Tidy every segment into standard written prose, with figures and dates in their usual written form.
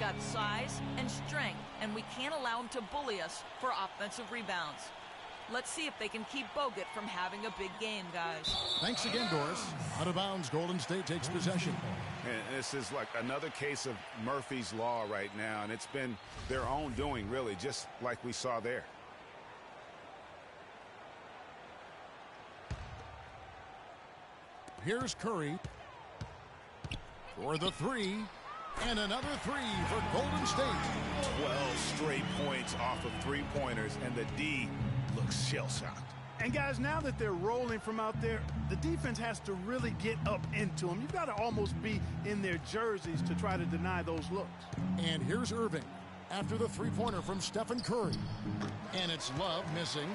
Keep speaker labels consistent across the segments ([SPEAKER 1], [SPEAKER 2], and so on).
[SPEAKER 1] got size and strength, and we can't allow him to bully us for offensive rebounds. Let's see if they can keep Bogut from having a big game, guys.
[SPEAKER 2] Thanks again, Doris. Out of bounds, Golden State takes possession.
[SPEAKER 3] And this is like another case of Murphy's Law right now, and it's been their own doing, really, just like we saw there.
[SPEAKER 2] Here's Curry for the three, and another three for Golden State.
[SPEAKER 3] 12 straight points off of three-pointers, and the D looks shell-shocked.
[SPEAKER 4] And guys, now that they're rolling from out there, the defense has to really get up into them. You've got to almost be in their jerseys to try to deny those looks.
[SPEAKER 2] And here's Irving after the three-pointer from Stephen Curry. And it's Love missing.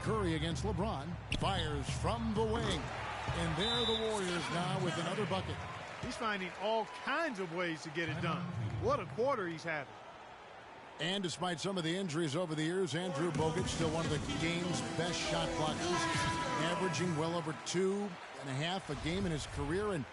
[SPEAKER 2] Curry against LeBron. Fires from the wing. And there are the Warriors now with another bucket.
[SPEAKER 4] He's finding all kinds of ways to get it done. What a quarter he's having.
[SPEAKER 2] And despite some of the injuries over the years, Andrew Bogut still one of the game's best shot blockers, averaging well over 2.5 a game in his career. And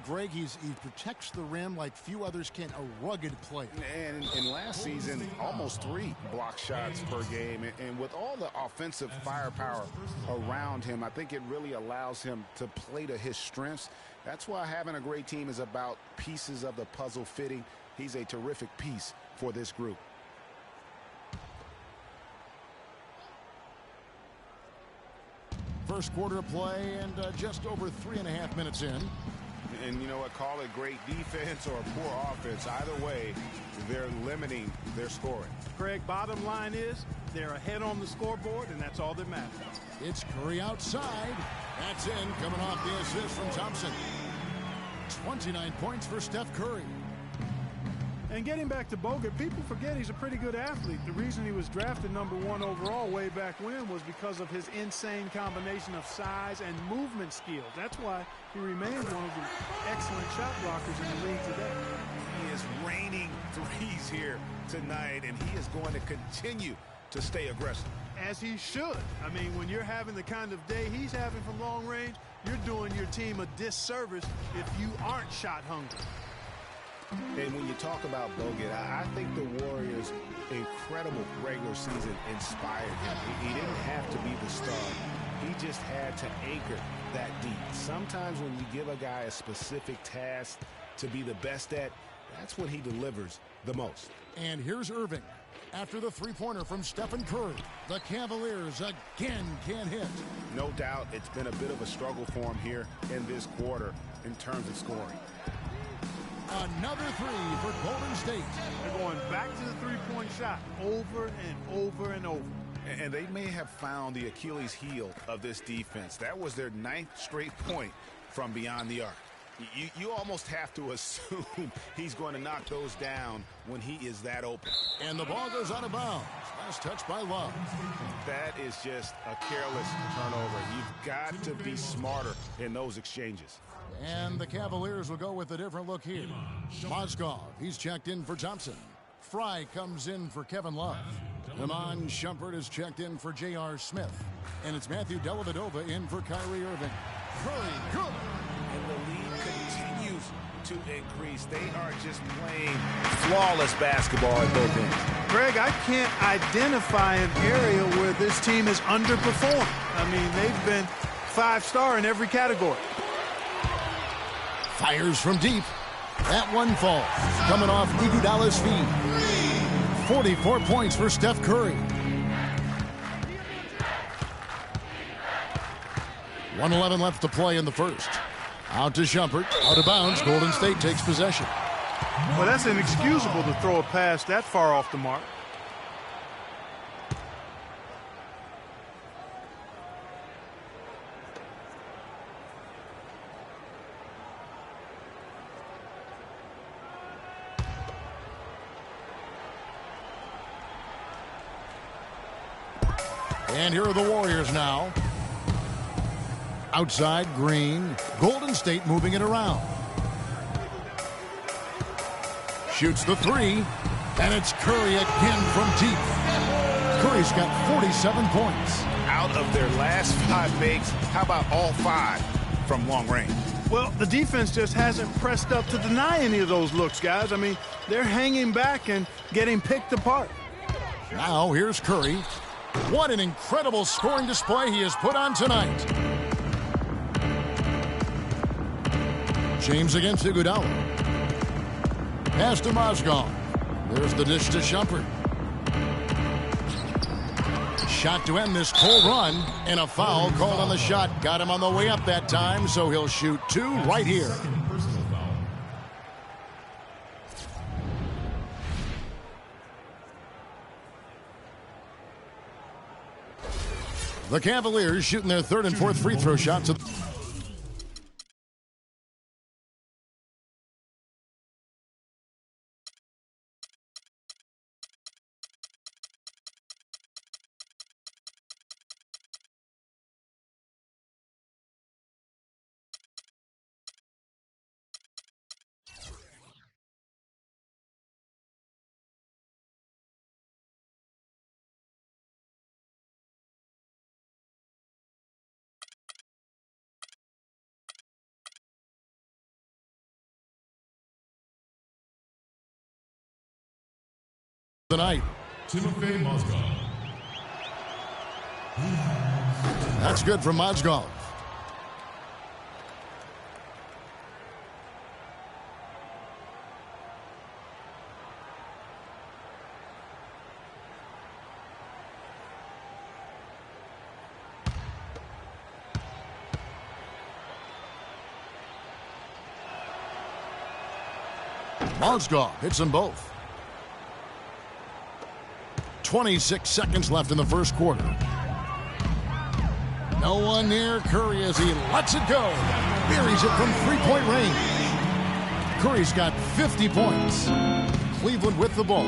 [SPEAKER 2] Greg, he protects the rim like few others can, a rugged player.
[SPEAKER 3] And in last season, almost 3 block shots per game. And with all the offensive firepower around him, I think it really allows him to play to his strengths. That's why having a great team is about pieces of the puzzle fitting. He's a terrific piece for this group.
[SPEAKER 2] First quarter of play, and just over 3.5 minutes in.
[SPEAKER 3] And you know what, call it great defense or poor offense. Either way, they're limiting their scoring.
[SPEAKER 4] Greg, bottom line is they're ahead on the scoreboard, and that's all that matters.
[SPEAKER 2] It's Curry outside. That's in, coming off the assist from Thompson. 29 points for Steph Curry.
[SPEAKER 4] And getting back to Bogut, people forget he's a pretty good athlete. The reason he was drafted #1 overall way back when was because of his insane combination of size and movement skills. That's why he remains one of the excellent shot blockers in the league today.
[SPEAKER 3] He is raining threes here tonight, and he is going to continue to stay aggressive.
[SPEAKER 4] As he should. I mean, when you're having the kind of day he's having from long range, you're doing your team a disservice if you aren't shot hungry.
[SPEAKER 3] And when you talk about Bogut, I think the Warriors' incredible regular season inspired him. He didn't have to be the star. He just had to anchor that deep. Sometimes when you give a guy a specific task to be the best at, that's when he delivers the most.
[SPEAKER 2] And here's Irving after the three-pointer from Stephen Curry. The Cavaliers again can't hit.
[SPEAKER 3] No doubt it's been a bit of a struggle for him here in this quarter in terms of scoring.
[SPEAKER 2] Another three for Golden State.
[SPEAKER 4] They're going back to the three-point shot over and over and over.
[SPEAKER 3] And they may have found the Achilles heel of this defense. That was their 9th straight point from beyond the arc. You almost have to assume he's going to knock those down when he is that open.
[SPEAKER 2] And the ball goes out of bounds. Last touch by Love.
[SPEAKER 3] That is just a careless turnover. You've got to be smarter in those exchanges.
[SPEAKER 2] And the Cavaliers will go with a different look here. Mozgov, he's checked in for Thompson. Fry comes in for Kevin Love. Iman Shumpert is checked in for J.R. Smith. And it's Matthew Dellavedova in for Kyrie Irving. Curry, good.
[SPEAKER 3] And the lead continues to increase. They are just playing flawless basketball at both ends.
[SPEAKER 4] Greg, I can't identify an area where this team is underperformed. I mean, they've been 5-star in every category.
[SPEAKER 2] Fires from deep. That one falls. Coming off Iguodala's feet. 44 points for Steph Curry. 1:11 left to play in the first. Out to Shumpert. Out of bounds. Golden State takes possession.
[SPEAKER 4] Well, that's inexcusable to throw a pass that far off the mark.
[SPEAKER 2] And here are the Warriors now. Outside, Green. Golden State moving it around. Shoots the three. And it's Curry again from deep. Curry's got 47 points.
[SPEAKER 3] Out of their last 5 makes, how about all 5 from long range?
[SPEAKER 4] Well, the defense just hasn't pressed up to deny any of those looks, guys. I mean, they're hanging back and getting picked apart.
[SPEAKER 2] Now here's Curry. What an incredible scoring display he has put on tonight. James against Iguodala. Pass to Mozgov. There's the dish to Shumpert. Shot to end this cold run, and a foul called on the shot. Got him on the way up that time, so he'll shoot 2 right here. The Cavaliers shooting their 3rd and 4th free throw shots. Tonight.
[SPEAKER 5] Timofey Mozgov.
[SPEAKER 2] That's good from Mozgov. Mozgov hits them both. 26 seconds left in the first quarter. No one near Curry as he lets it go. Buries it from three-point range. Curry's got 50 points. Cleveland with the ball.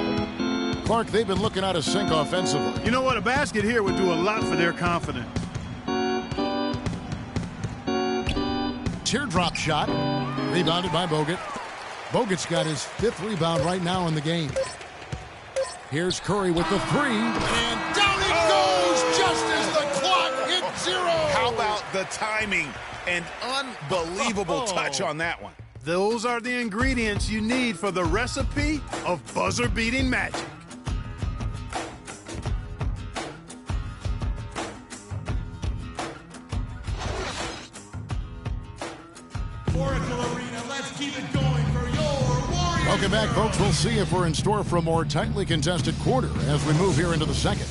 [SPEAKER 2] Clark, they've been looking out of sync offensively.
[SPEAKER 4] You know what? A basket here would do a lot for their confidence.
[SPEAKER 2] Teardrop shot. Rebounded by Bogut. Bogut's got his 5th rebound right now in the game. Here's Curry with the 3, and down it goes just as the clock hits 0.
[SPEAKER 3] How about the timing? An unbelievable touch on that one.
[SPEAKER 4] Those are the ingredients you need for the recipe of buzzer-beating magic.
[SPEAKER 5] Oracle Arena, let's keep it going for your Warriors.
[SPEAKER 2] Welcome back, folks. We'll see if we're in store for a more tightly contested quarter as we move here into the second.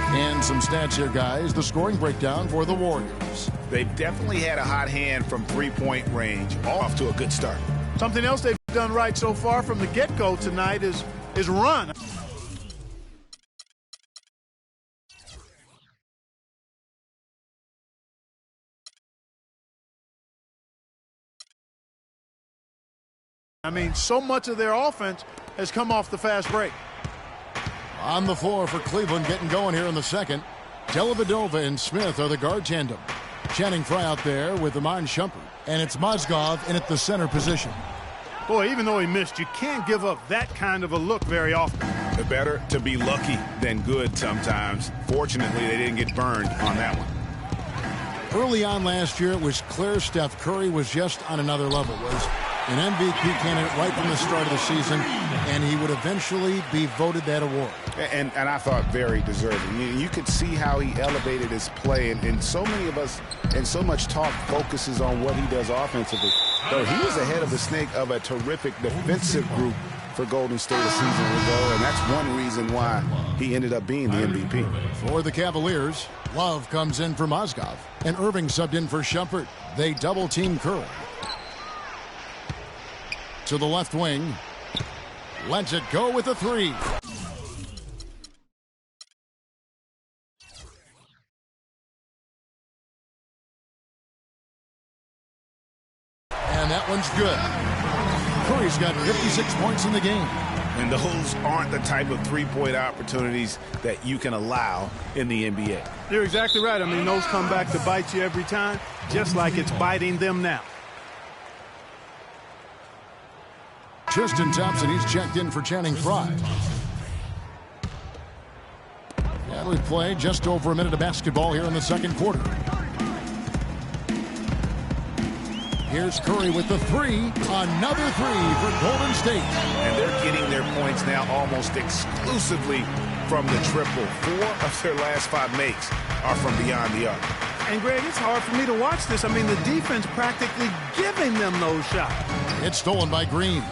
[SPEAKER 2] And some stats here, guys. The scoring breakdown for the Warriors.
[SPEAKER 3] They've definitely had a hot hand from three-point range. Off to a good start.
[SPEAKER 4] Something else they've done right so far from the get-go tonight is run. I mean, so much of their offense has come off the fast break.
[SPEAKER 2] On the floor for Cleveland, getting going here in the second. Dellavedova and Smith are the guard tandem. Channing Frye out there with Iman Shumpert. And it's Mozgov in at the center position.
[SPEAKER 4] Boy, even though he missed, you can't give up that kind of a look very often.
[SPEAKER 3] Better to be lucky than good sometimes. Fortunately, they didn't get burned on that one.
[SPEAKER 2] Early on last year, it was clear Steph Curry was just on another level. Was an MVP candidate right from the start of the season, and he would eventually be voted that award.
[SPEAKER 3] And I thought very deserving. You could see how he elevated his play, and so many of us, and so much talk focuses on what he does offensively. Though he was ahead of the snake of a terrific defensive group for Golden State a season ago, and that's one reason why he ended up being the MVP.
[SPEAKER 2] For the Cavaliers, Love comes in for Mozgov, and Irving subbed in for Shumpert. They double-team Curry. To the left wing. Lets it go with a three. And that one's good. Curry's got 56 points in the game.
[SPEAKER 3] And those aren't the type of three-point opportunities that you can allow in the NBA.
[SPEAKER 4] You're exactly right. I mean, those come back to bite you every time, just like it's biting them now.
[SPEAKER 2] Tristan Thompson, he's checked in for Channing Frye. And we play just over a minute of basketball here in the second quarter. Here's Curry with the three. Another three for Golden State.
[SPEAKER 3] And they're getting their points now almost exclusively from the triple. 4 of their last 5 makes are from beyond the arc.
[SPEAKER 4] And, Greg, it's hard for me to watch this. I mean, the defense practically giving them those shots.
[SPEAKER 2] It's stolen by Green.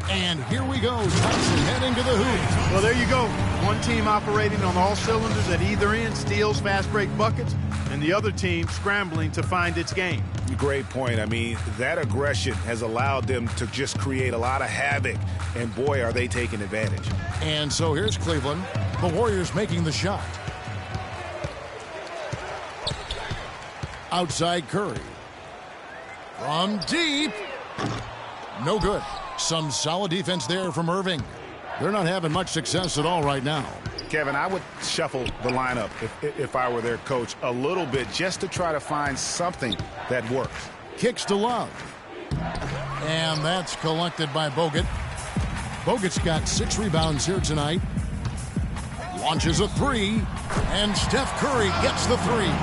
[SPEAKER 2] And here we go. Thompson heading to the hoop.
[SPEAKER 4] Well, there you go. One team operating on all cylinders at either end, steals, fast break buckets, and the other team scrambling to find its game.
[SPEAKER 3] Great point. I mean, that aggression has allowed them to just create a lot of havoc, and boy, are they taking advantage.
[SPEAKER 2] And so here's Cleveland. The Warriors making the shot. Outside Curry. From deep. No good. Some solid defense there from Irving. They're not having much success at all right now.
[SPEAKER 3] Kevin, I would shuffle the lineup if I were their coach a little bit just to try to find something that works.
[SPEAKER 2] Kicks to Love. And that's collected by Bogut. Bogut's got 6 rebounds here tonight. Launches a three. And Steph Curry gets the three.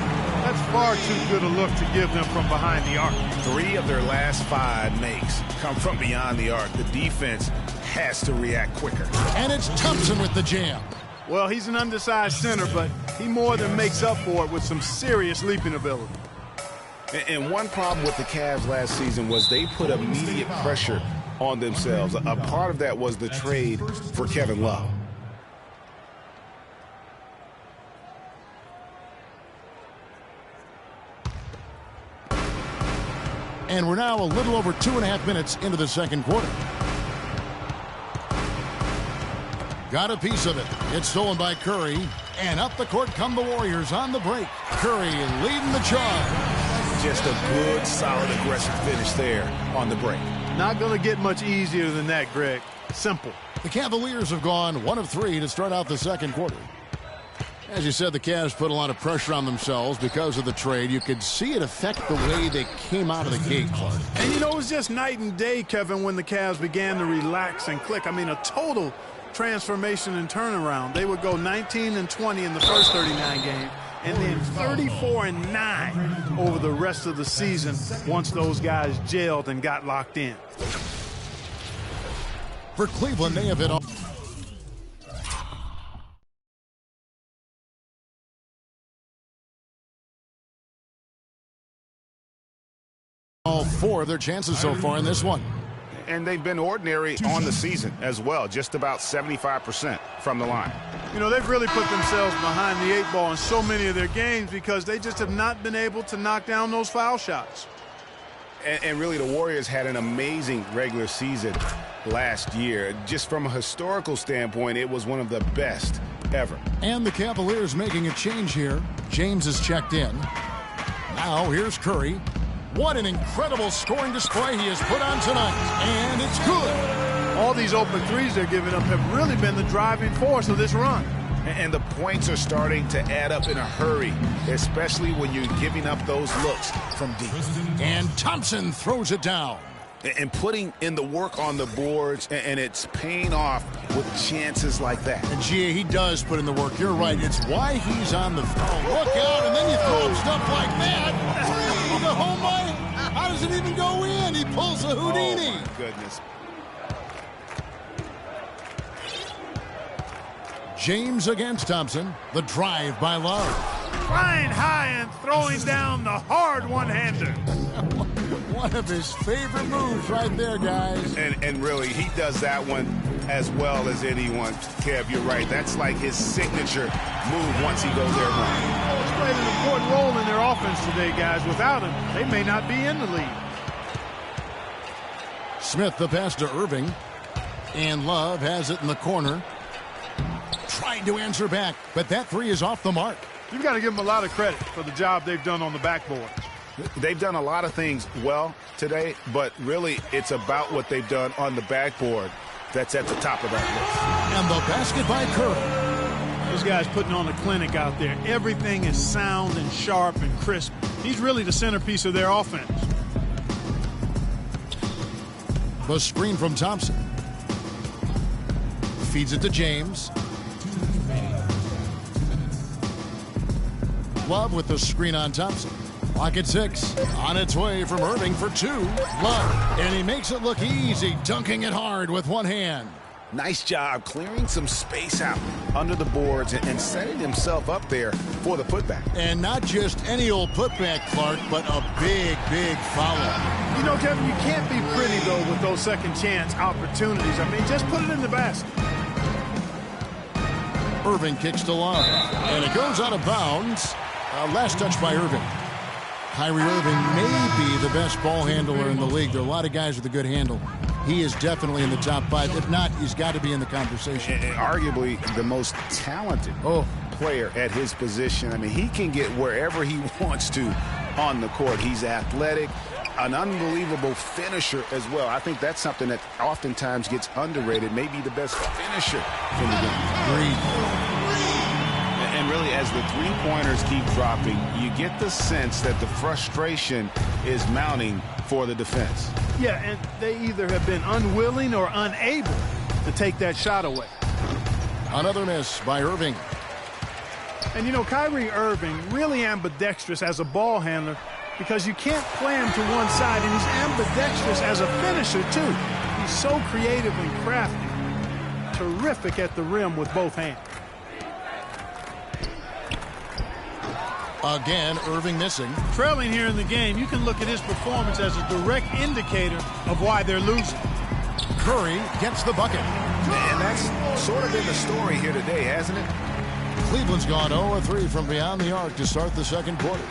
[SPEAKER 4] That's far too good a look to give them from behind the arc.
[SPEAKER 3] 3 of their last 5 makes come from beyond the arc. The defense has to react quicker.
[SPEAKER 2] And it's Thompson with the jam.
[SPEAKER 4] Well, he's an undersized center, but he more than makes up for it with some serious leaping ability.
[SPEAKER 3] And one problem with the Cavs last season was they put immediate pressure on themselves. A part of that was the trade for Kevin Love.
[SPEAKER 2] And we're now a little over 2.5 minutes into the second quarter. Got a piece of it. It's stolen by Curry. And up the court come the Warriors on the break. Curry leading the charge.
[SPEAKER 3] Just a good, solid, aggressive finish there on the break.
[SPEAKER 4] Not going to get much easier than that, Greg. Simple.
[SPEAKER 2] The Cavaliers have gone 1 of 3 to start out the second quarter. As you said, the Cavs put a lot of pressure on themselves because of the trade. You could see it affect the way they came out of the gate, Clark.
[SPEAKER 4] And, you know, it was just night and day, Kevin, when the Cavs began to relax and click. I mean, a total transformation and turnaround. They would go 19-20 in the first 39 games, and then 34-9 over the rest of the season once those guys gelled and got locked in.
[SPEAKER 2] For Cleveland, they have hit all 4 of their chances so far in this one.
[SPEAKER 3] And they've been ordinary on the season as well, just about 75% from the line.
[SPEAKER 4] You know, they've really put themselves behind the 8 ball in so many of their games because they just have not been able to knock down those foul shots.
[SPEAKER 3] And really, the Warriors had an amazing regular season last year. Just from a historical standpoint, it was one of the best ever.
[SPEAKER 2] And the Cavaliers making a change here. James is checked in. Now here's Curry. What an incredible scoring display he has put on tonight. And it's good.
[SPEAKER 4] All these open threes they're giving up have really been the driving force of this run.
[SPEAKER 3] And the points are starting to add up in a hurry, especially when you're giving up those looks from deep.
[SPEAKER 2] And Thompson throws it down.
[SPEAKER 3] and putting in the work on the boards, and it's paying off with chances like that.
[SPEAKER 2] And Gia, he does put in the work. You're right. It's why he's on the phone. Look out, and then you throw him stuff like that. The home run. How does it even go in? He pulls a Houdini.
[SPEAKER 3] Oh, my goodness.
[SPEAKER 2] James against Thompson. The drive by Love.
[SPEAKER 4] Flying high and throwing down the hard one-hander.
[SPEAKER 2] One of his favorite moves right there, guys.
[SPEAKER 3] And really, he does that one as well as anyone. Kev, you're right. That's like his signature move once he goes there wrong.
[SPEAKER 4] He's played an important role in their offense today, guys. Without him, they may not be in the lead.
[SPEAKER 2] Smith the pass to Irving. And Love has it in the corner. Trying to answer back, but that three is off the mark.
[SPEAKER 4] You've got to give them a lot of credit for the job they've done on the backboard.
[SPEAKER 3] They've done a lot of things well today, but really it's about what they've done on the backboard that's at the top of that list.
[SPEAKER 2] And the basket by Curry.
[SPEAKER 4] This guy's putting on a clinic out there. Everything is sound and sharp and crisp. He's really the centerpiece of their offense.
[SPEAKER 2] The screen from Thompson. Feeds it to James. Love with the screen on Thompson. Clock at 6. On its way from Irving for 2. Love. And he makes it look easy, dunking it hard with one hand.
[SPEAKER 3] Nice job clearing some space out under the boards and setting himself up there for the putback.
[SPEAKER 2] And not just any old putback, Clark, but a big, big foul.
[SPEAKER 4] You know, Kevin, you can't be pretty, though, with those second chance opportunities. I mean, just put it in the basket.
[SPEAKER 2] Irving kicks to Love. And it goes out of bounds. Last touch by Irving. Kyrie Irving may be the best ball handler in the league. There are a lot of guys with a good handle. He is definitely in the top 5. If not, he's got to be in the conversation.
[SPEAKER 3] And arguably the most talented player at his position. I mean, he can get wherever he wants to on the court. He's athletic, an unbelievable finisher as well. I think that's something that oftentimes gets underrated. Maybe the best finisher in the game.
[SPEAKER 2] Agreed.
[SPEAKER 3] And really, as the three-pointers keep dropping, you get the sense that the frustration is mounting for the defense.
[SPEAKER 4] Yeah, and they either have been unwilling or unable to take that shot away.
[SPEAKER 2] Another miss by Irving.
[SPEAKER 4] And, you know, Kyrie Irving really ambidextrous as a ball handler because you can't play him to one side, and he's ambidextrous as a finisher, too. He's so creative and crafty. Terrific at the rim with both hands.
[SPEAKER 2] Again, Irving missing.
[SPEAKER 4] Trailing here in the game, you can look at his performance as a direct indicator of why they're losing.
[SPEAKER 2] Curry gets the bucket.
[SPEAKER 3] And that's sort of been the story here today, hasn't it?
[SPEAKER 2] Cleveland's gone 0-3 from beyond the arc to start the second quarter.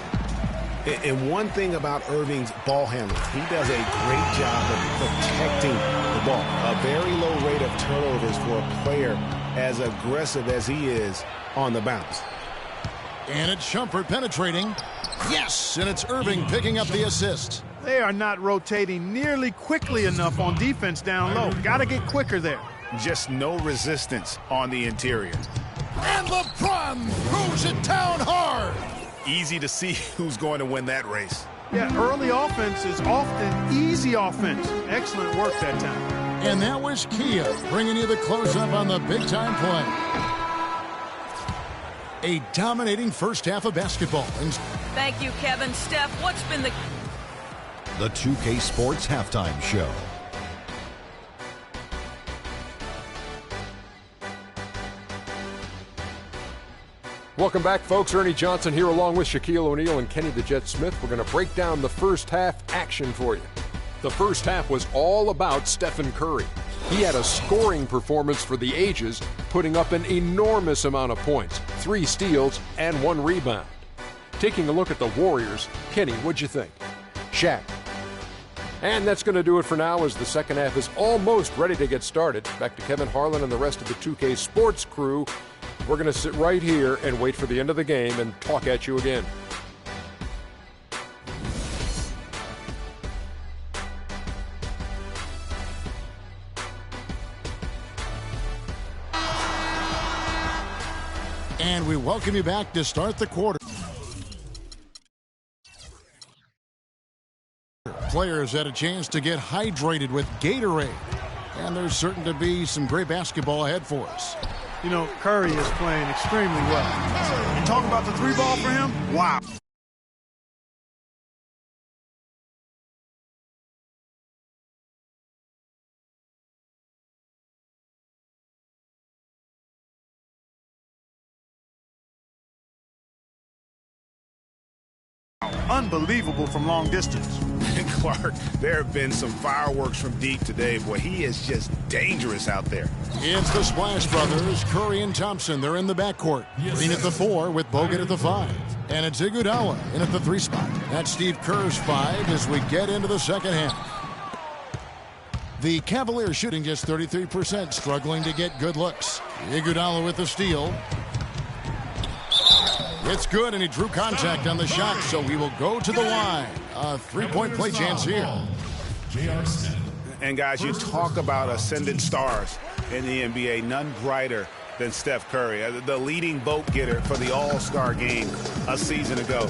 [SPEAKER 3] And one thing about Irving's ball handling, he does a great job of protecting the ball. A very low rate of turnovers for a player as aggressive as he is on the bounce.
[SPEAKER 2] And it's Shumpert penetrating. Yes, and it's Irving picking up the assist.
[SPEAKER 4] They are not rotating nearly quickly enough on defense down low. Got to get quicker there.
[SPEAKER 3] Just no resistance on the interior.
[SPEAKER 2] And LeBron throws it down hard.
[SPEAKER 3] Easy to see who's going to win that race.
[SPEAKER 4] Yeah, early offense is often easy offense. Excellent work that time.
[SPEAKER 2] And that was Kia bringing you the close-up on the big-time play. A dominating first half of basketball.
[SPEAKER 1] Thank you, Kevin. Steph, what's been the
[SPEAKER 6] 2K Sports Halftime Show.
[SPEAKER 7] Welcome back, folks. Ernie Johnson here along with Shaquille O'Neal and Kenny the Jet Smith. We're going to break down the first half action for you. The first half was all about Stephen Curry. He had a scoring performance for the ages, putting up an enormous amount of points, 3 steals and 1 rebound. Taking a look at the Warriors, Kenny, what'd you think? Shaq. And that's going to do it for now as the second half is almost ready to get started. Back to Kevin Harlan and the rest of the 2K Sports crew. We're going to sit right here and wait for the end of the game and talk at you again.
[SPEAKER 2] And we welcome you back to start the quarter. Players had a chance to get hydrated with Gatorade. And there's certain to be some great basketball ahead for us.
[SPEAKER 4] You know, Curry is playing extremely well. You talk about the three ball for him? Wow. Unbelievable from long distance.
[SPEAKER 3] Clark, there have been some fireworks from deep today. Boy, he is just dangerous out there.
[SPEAKER 2] It's the Splash Brothers, Curry and Thompson. They're in the backcourt. Green at the 4 with Bogut at the 5. And it's Iguodala in at the 3 spot. That's Steve Kerr's 5 as we get into the second half. The Cavaliers shooting just 33%, struggling to get good looks. Iguodala with the steal. It's good, and he drew contact on the shot, so we will go to the line. A three-point play chance here.
[SPEAKER 3] And, guys, you talk about ascendant stars in the NBA. None brighter than Steph Curry, the leading vote getter for the All-Star game a season ago.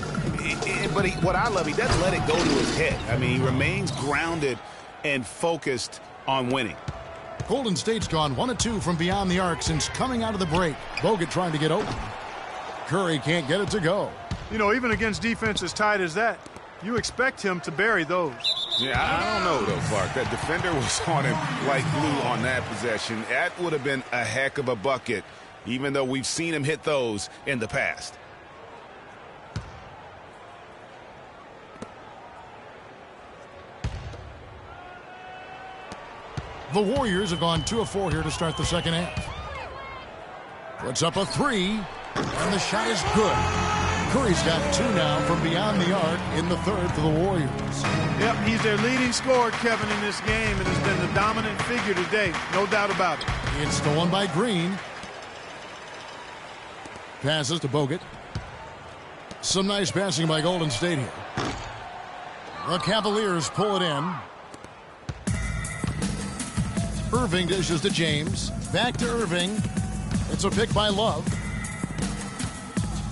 [SPEAKER 3] But what I love, he doesn't let it go to his head. I mean, he remains grounded and focused on winning.
[SPEAKER 2] Golden State's gone 1 of 2 from beyond the arc since coming out of the break. Bogut trying to get open. Curry can't get it to go.
[SPEAKER 4] You know, even against defense as tight as that, you expect him to bury those.
[SPEAKER 3] Yeah, I don't know, though, Clark. That defender was on him like glue on that possession. That would have been a heck of a bucket, even though we've seen him hit those in the past.
[SPEAKER 2] The Warriors have gone 2 of 4 here to start the second half. Puts up a 3. And the shot is good. Curry's got 2 now from beyond the arc in the third for the Warriors.
[SPEAKER 4] Yep, he's their leading scorer, Kevin, in this game, and has been the dominant figure today. No doubt about it.
[SPEAKER 2] It's stolen by Green. Passes to Bogut. Some nice passing by Golden State here. The Cavaliers pull it in. Irving dishes to James. Back to Irving. It's a pick by Love.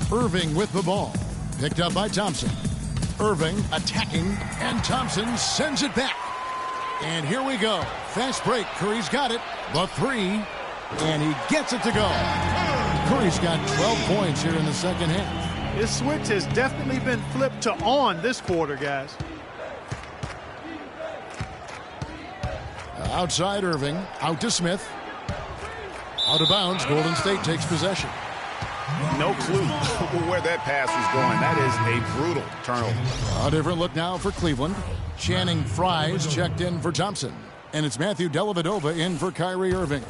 [SPEAKER 2] Irving with the ball. Picked up by Thompson. Irving attacking, and Thompson sends it back. And here we go. Fast break. Curry's got it. The 3. And he gets it to go. Curry's got 12 points here in the second half.
[SPEAKER 4] His switch has definitely been flipped to on this quarter, guys.
[SPEAKER 2] Outside Irving. Out to Smith. Out of bounds. Golden State takes possession.
[SPEAKER 3] No clue where that pass was going. That is a brutal turnover.
[SPEAKER 2] A different look now for Cleveland. Channing Frye's checked in for Thompson. And it's Matthew Dellavedova in for Kyrie Irving.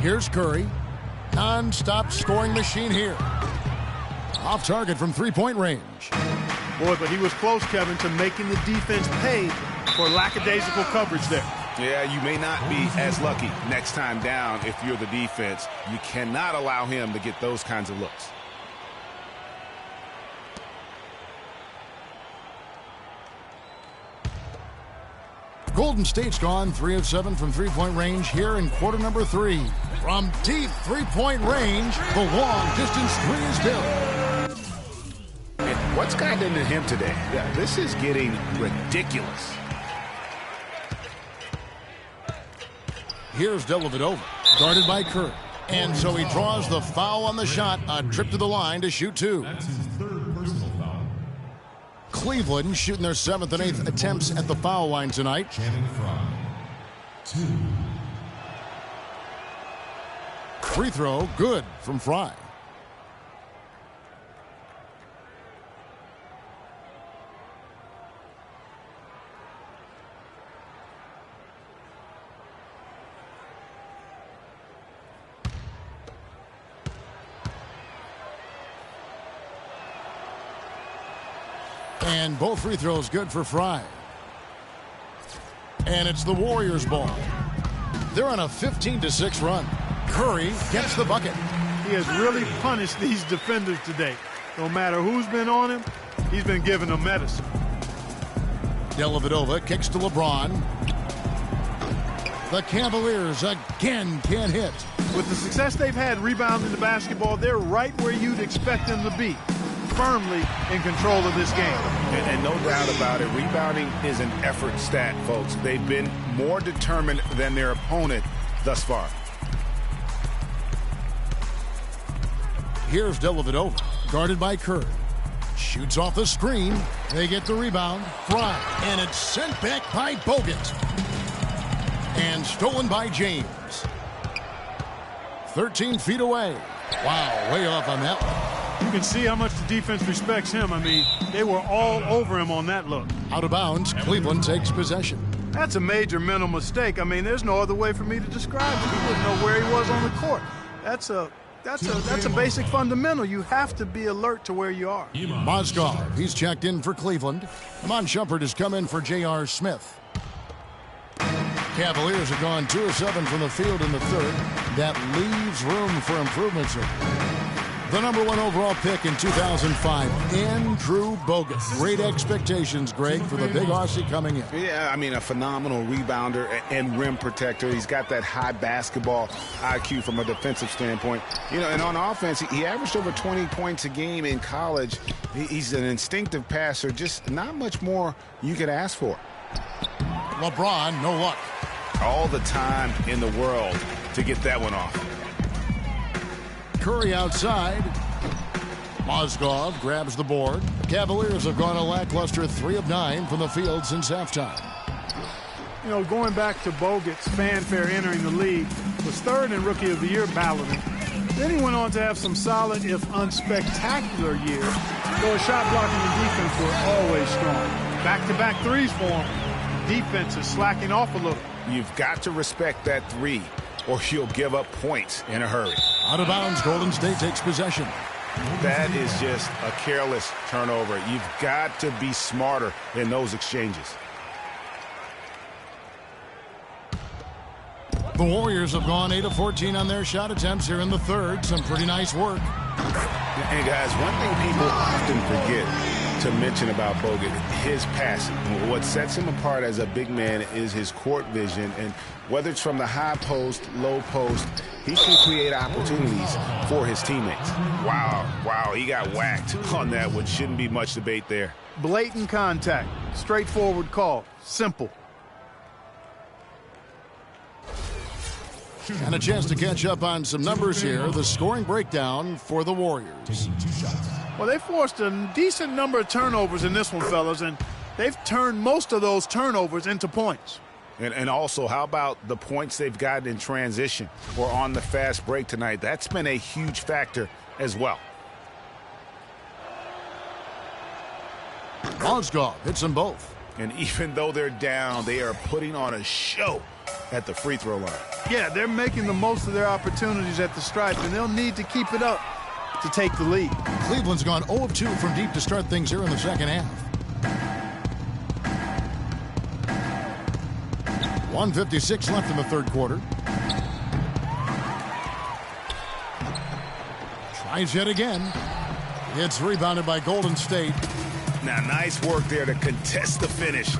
[SPEAKER 2] Here's Curry. Non-stop scoring machine here. Off target from three-point range.
[SPEAKER 4] Boy, but he was close, Kevin, to making the defense pay for lackadaisical coverage there.
[SPEAKER 3] Yeah, you may not be as lucky next time down if you're the defense. You cannot allow him to get those kinds of looks.
[SPEAKER 2] Golden State's gone 3 of 7 from three-point range here in quarter number 3. From deep three-point range, the long-distance 3 is good.
[SPEAKER 3] And what's gotten into him today? Yeah, this is getting ridiculous.
[SPEAKER 2] Here's Dellavedova, guarded by Curry. And so he draws the foul on the shot, a trip to the line to shoot 2.
[SPEAKER 5] That's his 3rd personal foul.
[SPEAKER 2] Cleveland shooting their 7th and 8th attempts at the foul line tonight.
[SPEAKER 5] Channing Frye, 2.
[SPEAKER 2] Free throw, good from Frye. And both free throws good for Frye. And it's the Warriors' ball. They're on a 15-6 run. Curry gets the bucket.
[SPEAKER 4] He has really punished these defenders today. No matter who's been on him, he's been giving them medicine.
[SPEAKER 2] Dellavedova kicks to LeBron. The Cavaliers again can't hit.
[SPEAKER 4] With the success they've had rebounding the basketball, they're right where you'd expect them to be. firmly in control of this game.
[SPEAKER 3] And no doubt about it, rebounding is an effort stat, folks. They've been more determined than their opponent thus far.
[SPEAKER 2] Here's Dellavedova, guarded by Curry. Shoots off the screen. They get the rebound. Fry. And it's sent back by Bogut. And stolen by James. 13 feet away. Wow, way off on that one.
[SPEAKER 4] You can see how much the defense respects him. I mean, they were all over him on that look.
[SPEAKER 2] Out of bounds, Cleveland takes possession.
[SPEAKER 4] That's a major mental mistake. I mean, there's no other way for me to describe it. He wouldn't know where he was on the court. That's a basic fundamental. You have to be alert to where you are.
[SPEAKER 2] Mozgov, he's checked in for Cleveland. Amon Shumpert has come in for J.R. Smith. Cavaliers have gone 2 of 7 from the field in the third. That leaves room for improvements. The number 1 overall pick in 2005, Andrew Bogut. Great expectations, Greg, for the big Aussie coming in.
[SPEAKER 3] Yeah, I mean, a phenomenal rebounder and rim protector. He's got that high basketball IQ from a defensive standpoint. You know, and on offense, he averaged over 20 points a game in college. He's an instinctive passer, just not much more you could ask for.
[SPEAKER 2] LeBron, no luck.
[SPEAKER 3] All the time in the world to get that one off.
[SPEAKER 2] Curry outside. Mozgov grabs the board. The Cavaliers have gone a lackluster 3 of 9 from the field since halftime.
[SPEAKER 4] You know, going back to Bogut's fanfare entering the league, was 3rd in Rookie of the Year balloting. Then he went on to have some solid, if unspectacular, years, though his shot blocking and defense were always strong. Back-to-back threes for him. Defense is slacking off a little.
[SPEAKER 3] You've got to respect that 3, or you'll give up points in a hurry.
[SPEAKER 2] Out of bounds, Golden State takes possession.
[SPEAKER 3] That is just a careless turnover. You've got to be smarter in those exchanges.
[SPEAKER 2] The Warriors have gone 8 of 14 on their shot attempts here in the third. Some pretty nice work.
[SPEAKER 3] And guys, one thing people often forget to mention about Bogut, his passing. What sets him apart as a big man is his court vision, and whether it's from the high post, low post, he can create opportunities for his teammates. Wow, he got whacked on that one. Shouldn't be much debate there.
[SPEAKER 4] Blatant contact, straightforward call, simple.
[SPEAKER 2] And a chance to catch up on some numbers here. The scoring breakdown for the Warriors.
[SPEAKER 4] Well, they forced a decent number of turnovers in this one, fellas, and they've turned most of those turnovers into points.
[SPEAKER 3] And also, how about the points they've gotten in transition or on the fast break tonight? That's been a huge factor as well.
[SPEAKER 2] Mozgov hits them both.
[SPEAKER 3] And even though they're down, they are putting on a show at the free throw line.
[SPEAKER 4] Yeah, they're making the most of their opportunities at the stripe, and they'll need to keep it up to take the lead.
[SPEAKER 2] Cleveland's gone 0 of 2 from deep to start things here in the second half. 1:56 left in the third quarter. Tries yet again. It's rebounded by Golden State.
[SPEAKER 3] Now, nice work there to contest the finish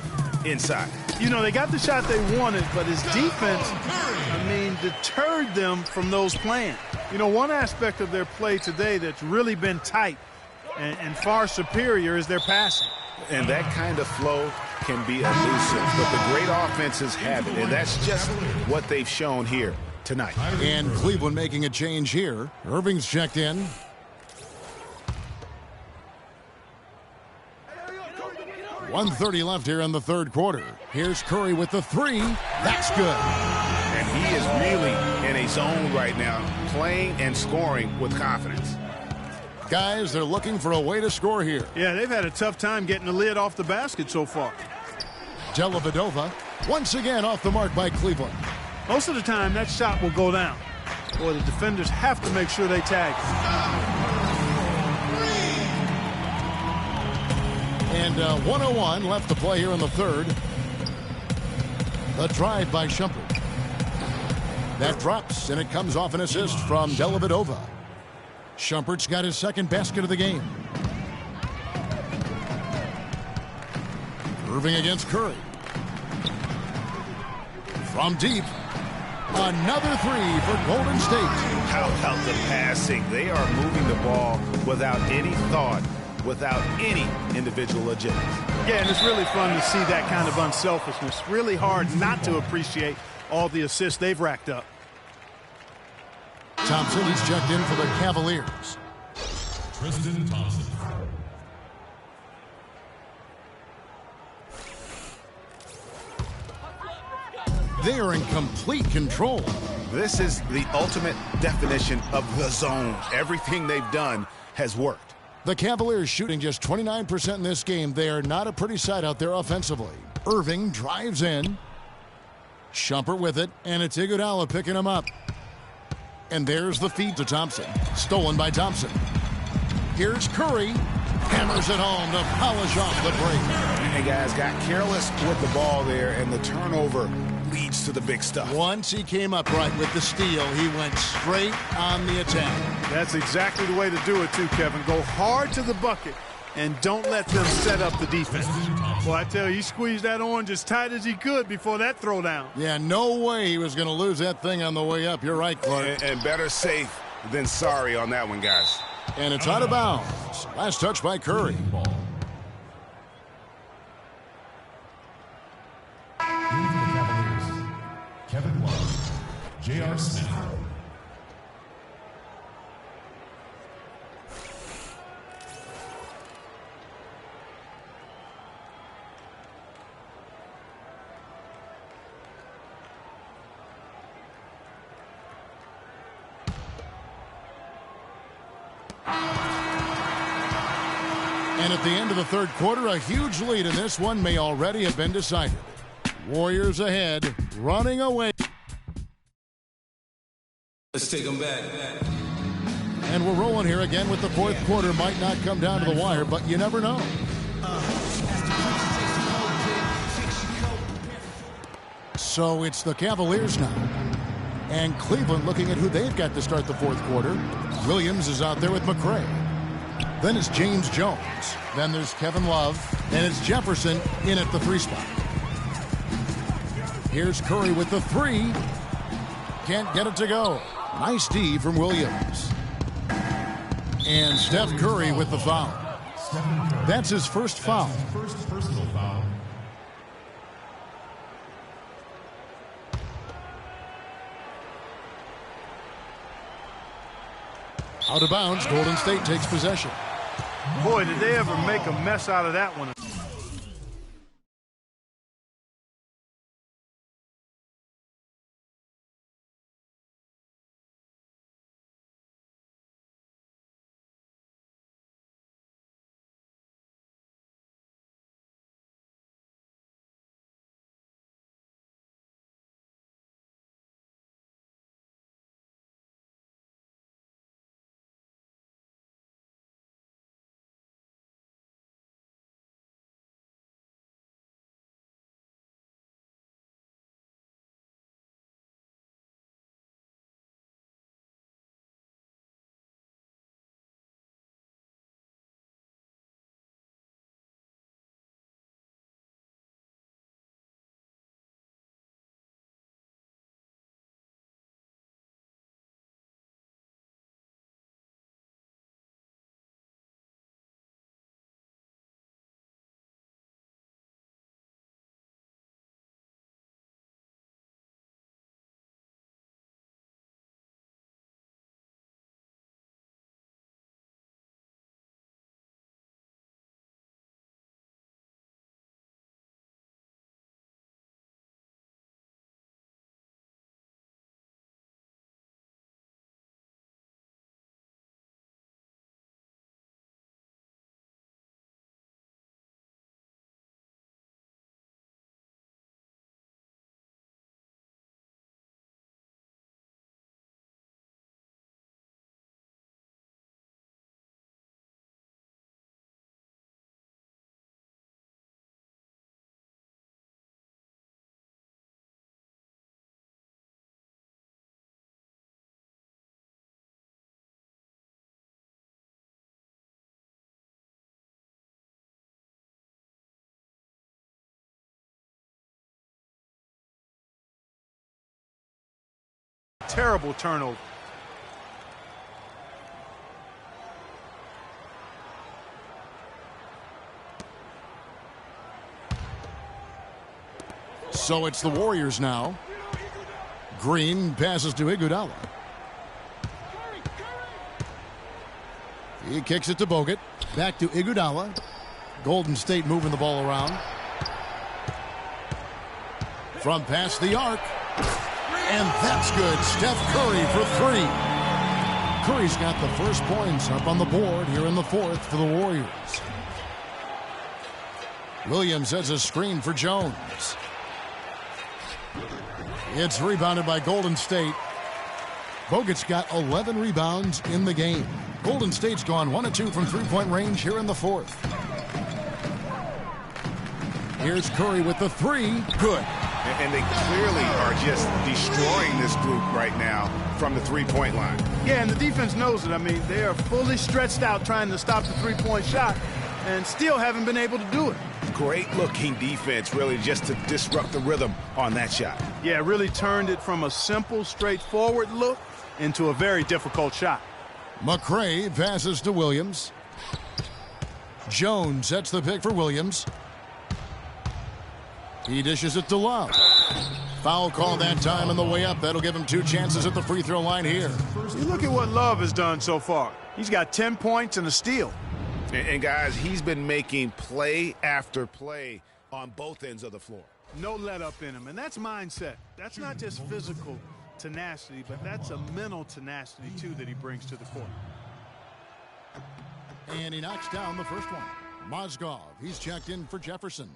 [SPEAKER 3] inside.
[SPEAKER 4] You know, they got the shot they wanted, but his defense, deterred them from those plans. You know, one aspect of their play today that's really been tight and far superior is their passing.
[SPEAKER 3] And that kind of flow can be elusive, but the great offenses have it, and that's just what they've shown here tonight.
[SPEAKER 2] And Cleveland making a change here. Irving's checked in. .130 left here in the third quarter. Here's Curry with the 3. That's good.
[SPEAKER 3] And he is really in a zone right now, playing and scoring with confidence.
[SPEAKER 2] Guys, they're looking for a way to score here.
[SPEAKER 4] Yeah, they've had a tough time getting the lid off the basket so far.
[SPEAKER 2] Dellavedova once again off the mark by Cleveland.
[SPEAKER 4] Most of the time, that shot will go down. Boy, the defenders have to make sure they tag it.
[SPEAKER 2] And 1:01 left to play here in the third. The drive by Shumpert. That drops, and it comes off an assist from Dellavedova. Shumpert's got his second basket of the game. Irving against Curry. From deep. Another 3 for Golden State.
[SPEAKER 3] How about the passing? They are moving the ball without any thought without any individual agenda.
[SPEAKER 4] Yeah, and it's really fun to see that kind of unselfishness. Really hard not to appreciate all the assists they've racked up.
[SPEAKER 2] Thompson, he's checked in for the Cavaliers.
[SPEAKER 5] Tristan Thompson.
[SPEAKER 2] They are in complete control.
[SPEAKER 3] This is the ultimate definition of the zone. Everything they've done has worked.
[SPEAKER 2] The Cavaliers shooting just 29% in this game. They are not a pretty sight out there offensively. Irving drives in. Shumpert with it, and it's Iguodala picking him up. And there's the feed to Thompson. Stolen by Thompson. Here's Curry. Hammers it home to polish off the break.
[SPEAKER 3] And guys got careless with the ball there, and the turnover leads to the big stuff.
[SPEAKER 2] Once he came up right with the steal, he went straight on the attack.
[SPEAKER 4] That's exactly the way to do it too, Kevin. Go hard to the bucket and don't let them set up the defense. Well, I tell you, he squeezed that orange as tight as he could before that throwdown.
[SPEAKER 2] Yeah, no way he was going to lose that thing on the way up. You're right, Clark.
[SPEAKER 3] And better safe than sorry on that one, guys.
[SPEAKER 2] And it's out of bounds. Last touch by Curry.
[SPEAKER 5] Kevin Love, J.R. Smith.
[SPEAKER 2] And at the end of the third quarter, a huge lead in this one may already have been decided. Warriors ahead, running away.
[SPEAKER 8] Let's take them back.
[SPEAKER 2] And we're rolling here again with the fourth quarter. Might not come down to the wire, but you never know. So it's the Cavaliers now. And Cleveland looking at who they've got to start the fourth quarter. Williams is out there with McRae. Then it's James Jones. Then there's Kevin Love. And it's Jefferson in at the 3 spot. Here's Curry with the 3. Can't get it to go. Nice D from Williams. And Steph Curry with the foul. That's his first foul.
[SPEAKER 5] First personal foul.
[SPEAKER 2] Out of bounds, Golden State takes possession.
[SPEAKER 4] Boy, did they ever make a mess out of that one. Terrible turnover.
[SPEAKER 2] So it's the Warriors now. Green passes to Iguodala. He kicks it to Bogut. Back to Iguodala. Golden State moving the ball around. From past the arc. And that's good. Steph Curry for three. Curry's got the first points up on the board here in the fourth for the Warriors. Williams has a screen for Jones. It's rebounded by Golden State. Bogut's got 11 rebounds in the game. Golden State's gone 1 of 2 from three-point range here in the fourth. Here's Curry with the three. Good.
[SPEAKER 3] And they clearly are just destroying this group right now from the three-point line.
[SPEAKER 4] Yeah, and the defense knows it. I mean, they are fully stretched out trying to stop the three-point shot and still haven't been able to do it.
[SPEAKER 3] Great-looking defense, really, just to disrupt the rhythm on that shot.
[SPEAKER 4] Yeah, it really turned it from a simple, straightforward look into a very difficult shot.
[SPEAKER 2] McRae passes to Williams. Jones sets the pick for Williams. He dishes it to Love. Foul call that time on the way up. That'll give him 2 chances at the free throw line here.
[SPEAKER 4] You look at what Love has done so far. He's got 10 points and a steal.
[SPEAKER 3] And guys, he's been making play after play on both ends of the floor.
[SPEAKER 4] No let up in him, and that's mindset. That's not just physical tenacity, but that's a mental tenacity, too, that he brings to the court.
[SPEAKER 2] And he knocks down the first one. Mozgov, he's checked in for Jefferson.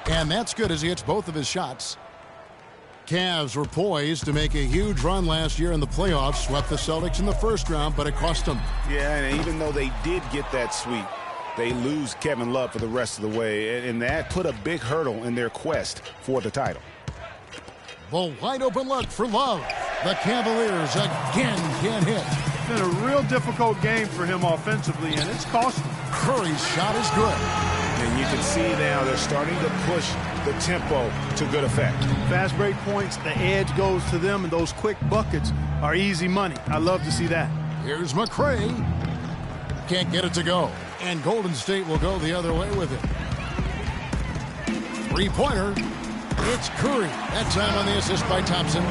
[SPEAKER 2] And that's good as he hits both of his shots. Cavs were poised to make a huge run last year in the playoffs. Swept the Celtics in the first round, but it cost them.
[SPEAKER 3] Yeah, and even though they did get that sweep, they lose Kevin Love for the rest of the way. And that put a big hurdle in their quest for the title.
[SPEAKER 2] The wide open look for Love. The Cavaliers again can't hit.
[SPEAKER 4] It's been a real difficult game for him offensively, and it's cost him.
[SPEAKER 2] Curry's shot is good.
[SPEAKER 3] And you can see now they're starting to push the tempo to good effect.
[SPEAKER 4] Fast break points, the edge goes to them, and those quick buckets are easy money. I love to see that.
[SPEAKER 2] Here's McRae. Can't get it to go. And Golden State will go the other way with it. Three-pointer. It's Curry. That time on the assist by Thompson.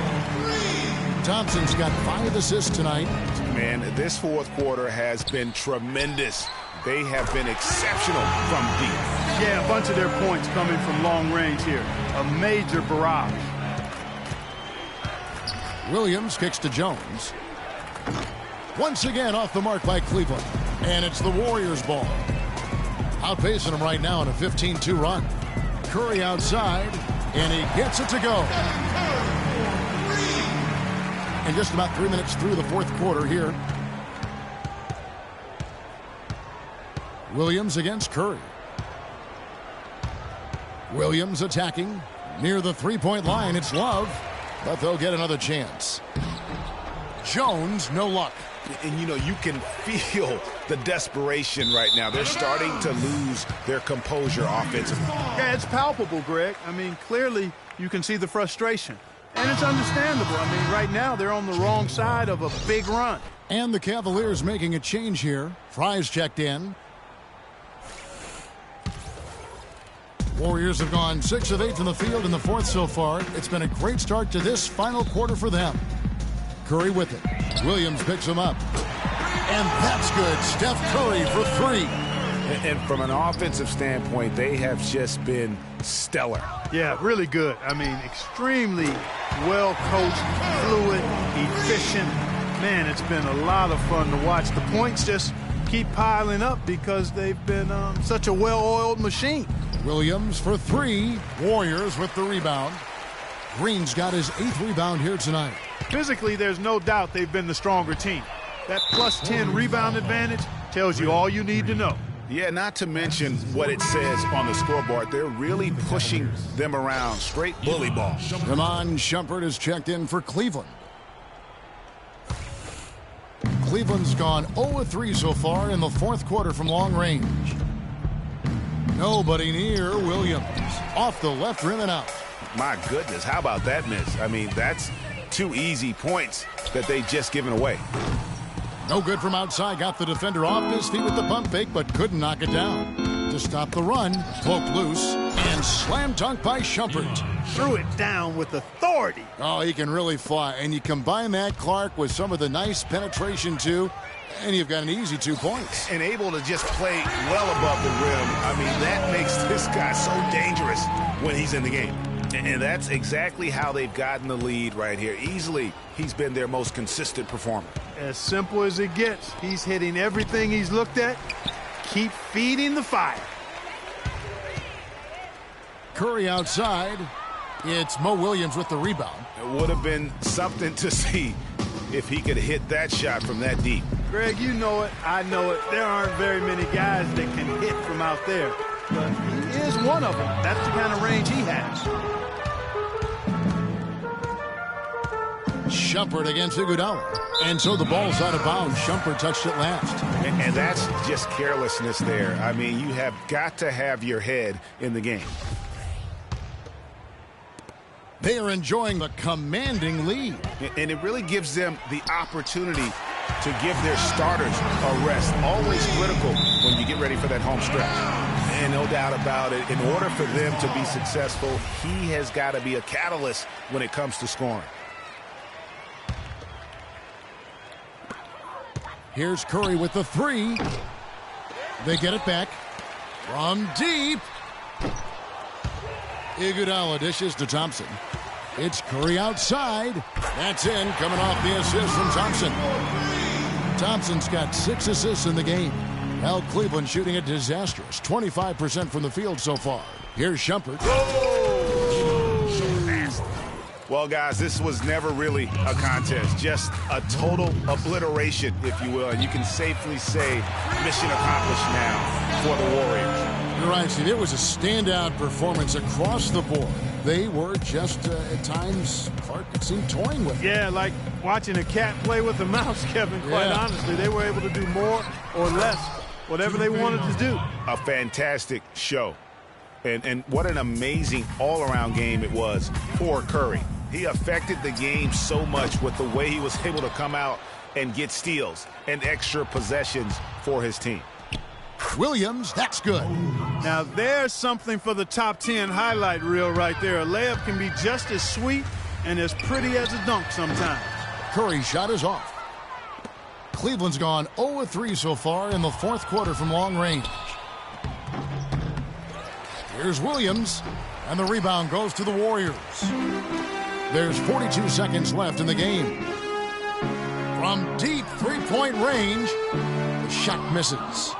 [SPEAKER 2] Thompson's got 5 assists tonight.
[SPEAKER 3] Man, this fourth quarter has been tremendous. They have been exceptional from deep.
[SPEAKER 4] Yeah, a bunch of their points coming from long range here. A major barrage.
[SPEAKER 2] Williams kicks to Jones. Once again off the mark by Cleveland. And it's the Warriors' ball. Outpacing them right now in a 15-2 run. Curry outside, and he gets it to go. And just about 3 minutes through the fourth quarter here. Williams against Curry. Williams attacking near the three-point line. It's Love, but they'll get another chance. Jones, no luck.
[SPEAKER 3] And, you know, you can feel the desperation right now. They're starting to lose their composure offensively.
[SPEAKER 4] Yeah, it's palpable, Greg. I mean, clearly you can see the frustration. And it's understandable. I mean, right now they're on the wrong side of a big run.
[SPEAKER 2] And the Cavaliers making a change here. Fry's checked in. Warriors have gone 6 of 8 from the field in the fourth so far. It's been a great start to this final quarter for them. Curry with it. Williams picks him up. And that's good. Steph Curry for 3.
[SPEAKER 3] And from an offensive standpoint, they have just been stellar.
[SPEAKER 4] Yeah, really good. I mean, extremely well-coached, fluid, efficient. Man, it's been a lot of fun to watch. The points just keep piling up because they've been such a well-oiled machine.
[SPEAKER 2] Williams for 3. Warriors with the rebound. Green's got his 8th rebound here tonight.
[SPEAKER 4] Physically, there's no doubt they've been the stronger team. That plus 10 rebound advantage tells you all you need to know.
[SPEAKER 3] Yeah, not to mention what it says on the scoreboard. They're really pushing them around. Straight bully ball.
[SPEAKER 2] Iman Shumpert is checked in for Cleveland. Cleveland's gone 0-3 so far in the fourth quarter from long range. Nobody near Williams. Off the left rim and out.
[SPEAKER 3] My goodness, how about that miss? I mean, that's 2 easy points that they just given away.
[SPEAKER 2] No good from outside. Got the defender off his feet with the pump fake, but couldn't knock it down. To stop the run, poked loose, and slam dunk by Shumpert.
[SPEAKER 4] Threw it down with authority.
[SPEAKER 2] Oh, he can really fly. And you combine that, Clark, with some of the nice penetration, too, and you've got an easy 2 points.
[SPEAKER 3] And able to just play well above the rim. I mean, that makes this guy so dangerous when he's in the game. And that's exactly how they've gotten the lead right here. Easily, he's been their most consistent performer.
[SPEAKER 4] As simple as it gets. He's hitting everything he's looked at. Keep feeding the fire.
[SPEAKER 2] Curry outside. It's Mo Williams with the rebound.
[SPEAKER 3] It would have been something to see if he could hit that shot from that deep.
[SPEAKER 4] Greg, you know it. I know it. There aren't very many guys that can hit from out there. But he is one of them. That's the kind of range he has.
[SPEAKER 2] Shumpert against Iguodala. And so the ball's out of bounds. Shumpert touched it last.
[SPEAKER 3] And that's just carelessness there. I mean, you have got to have your head in the game.
[SPEAKER 2] They are enjoying the commanding lead.
[SPEAKER 3] And it really gives them the opportunity to give their starters a rest. Always critical when you get ready for that home stretch. And no doubt about it, in order for them to be successful, he has got to be a catalyst when it comes to scoring.
[SPEAKER 2] Here's Curry with the 3. They get it back from deep. Iguodala dishes to Thompson. It's Curry outside. That's in, coming off the assist from Thompson. Thompson's got 6 assists in the game. Now Cleveland shooting a disastrous 25% from the field so far. Here's Shumpert.
[SPEAKER 3] Well, guys, this was never really a contest. Just a total obliteration, if you will. And you can safely say mission accomplished now for the Warriors.
[SPEAKER 2] You're right, Steve. It was a standout performance across the board. They were just, at times, Clark, it seemed toying with it.
[SPEAKER 4] Yeah, like watching a cat play with a mouse, Kevin, quite honestly. They were able to do more or less, whatever they wanted to do.
[SPEAKER 3] A fantastic show. And what an amazing all-around game it was for Curry. He affected the game so much with the way he was able to come out and get steals and extra possessions for his team.
[SPEAKER 2] Williams, that's good.
[SPEAKER 4] Now there's something for the top 10 highlight reel right there. A layup can be just as sweet and as pretty as a dunk sometimes.
[SPEAKER 2] Curry's shot is off. Cleveland's gone 0-3 so far in the fourth quarter from long range. Here's Williams, and the rebound goes to the Warriors. There's 42 seconds left in the game. From deep three-point range, the shot misses.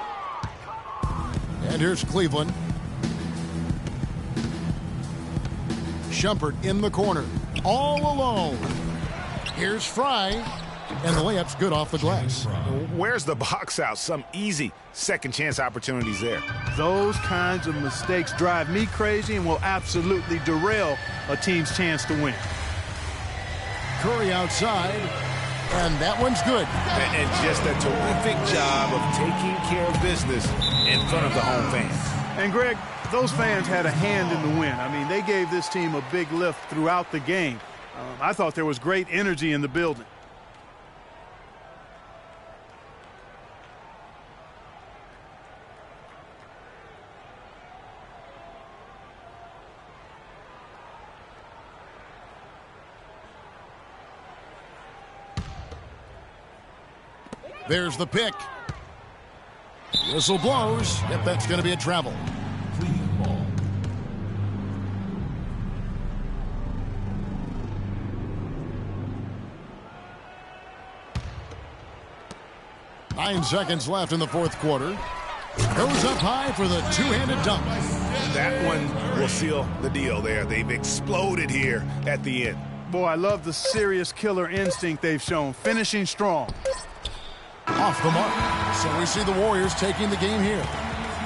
[SPEAKER 2] And here's Cleveland. Shumpert in the corner, all alone. Here's Fry, and the layup's good off the glass.
[SPEAKER 3] Where's the box out? Some easy second chance opportunities there.
[SPEAKER 4] Those kinds of mistakes drive me crazy and will absolutely derail a team's chance to win.
[SPEAKER 2] Curry outside, and that one's good.
[SPEAKER 3] And just a terrific job of taking care of business in front of the home fans.
[SPEAKER 4] And Greg, those fans had a hand in the win. I mean, they gave this team a big lift throughout the game. I thought there was great energy in the building.
[SPEAKER 2] There's the pick. Whistle blows. Yep, that's going to be a travel.
[SPEAKER 5] Clean ball.
[SPEAKER 2] 9 seconds left in the fourth quarter. Goes up high for the two-handed dunk.
[SPEAKER 3] That one will seal the deal there. They've exploded here at the end.
[SPEAKER 4] Boy, I love the serious killer instinct they've shown, finishing strong.
[SPEAKER 2] Off the mark. So we see the Warriors taking the game here.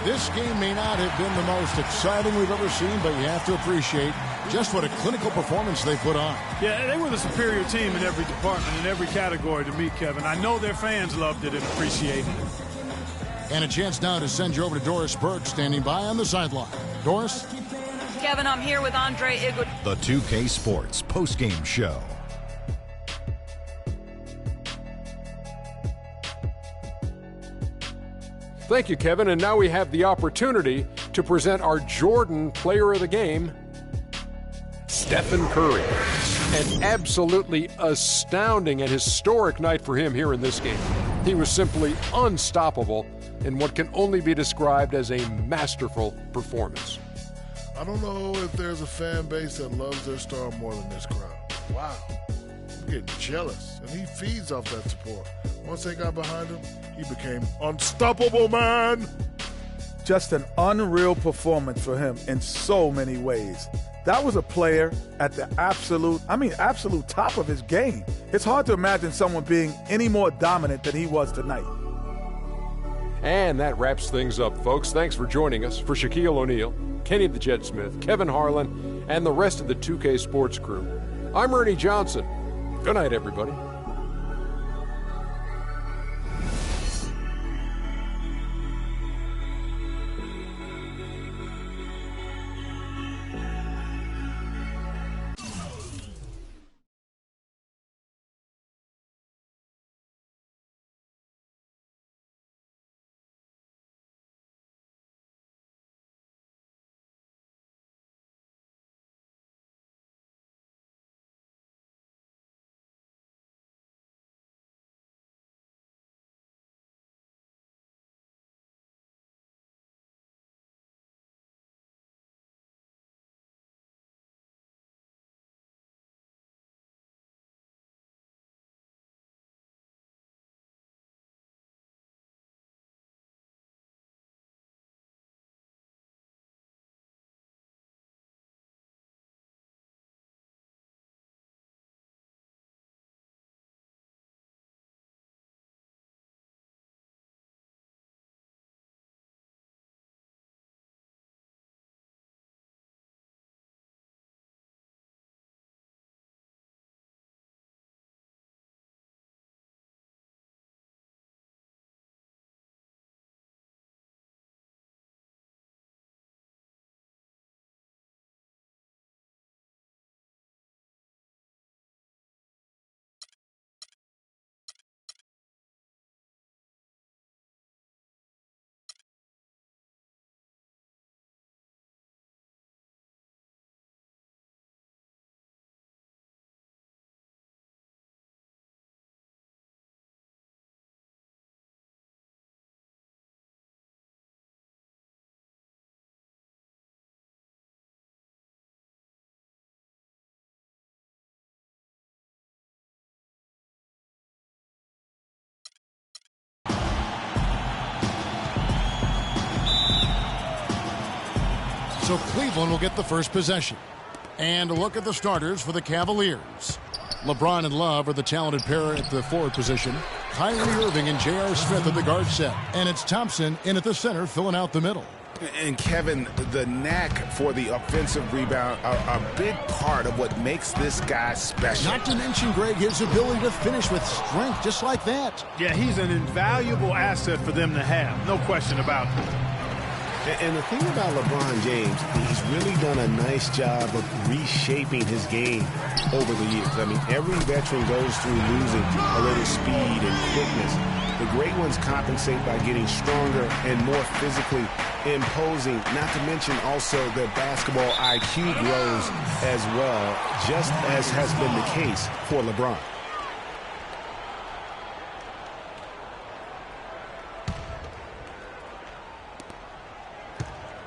[SPEAKER 2] This game may not have been the most exciting we've ever seen, but you have to appreciate just what a clinical performance they put on.
[SPEAKER 4] Yeah, they were the superior team in every department, in every category to me, Kevin. I know their fans loved it and appreciated it.
[SPEAKER 2] And a chance now to send you over to Doris Burke, standing by on the sideline. Doris?
[SPEAKER 1] Kevin, I'm here with Andre Iguodala.
[SPEAKER 6] The 2K Sports postgame show.
[SPEAKER 7] Thank you, Kevin. And now we have the opportunity to present our Jordan Player of the Game, Stephen Curry. An absolutely astounding and historic night for him here in this game. He was simply unstoppable in what can only be described as a masterful performance.
[SPEAKER 8] I don't know if there's a fan base that loves their star more than this crowd. Wow. I'm getting jealous, and he feeds off that support. Once they got behind him, he became unstoppable, man.
[SPEAKER 9] Just an unreal performance for him in so many ways. That was a player at the absolute top of his game. It's hard to imagine someone being any more dominant than he was tonight.
[SPEAKER 7] And that wraps things up, folks. Thanks for joining us. For Shaquille O'Neal, Kenny the Jet Smith, Kevin Harlan, and the rest of the 2K Sports crew, I'm Ernie Johnson. Good night, everybody.
[SPEAKER 2] So Cleveland will get the first possession. And a look at the starters for the Cavaliers. LeBron and Love are the talented pair at the forward position. Kyrie Irving and J.R. Smith at the guard set. And it's Thompson in at the center, filling out the middle.
[SPEAKER 3] And Kevin, the knack for the offensive rebound are a big part of what makes this guy special.
[SPEAKER 2] Not to mention, Greg, his ability to finish with strength just like that.
[SPEAKER 4] Yeah, he's an invaluable asset for them to have. No question about it.
[SPEAKER 3] And the thing about LeBron James, he's really done a nice job of reshaping his game over the years. I mean, every veteran goes through losing a little speed and quickness. The great ones compensate by getting stronger and more physically imposing, not to mention also their basketball IQ grows as well, just as has been the case for LeBron.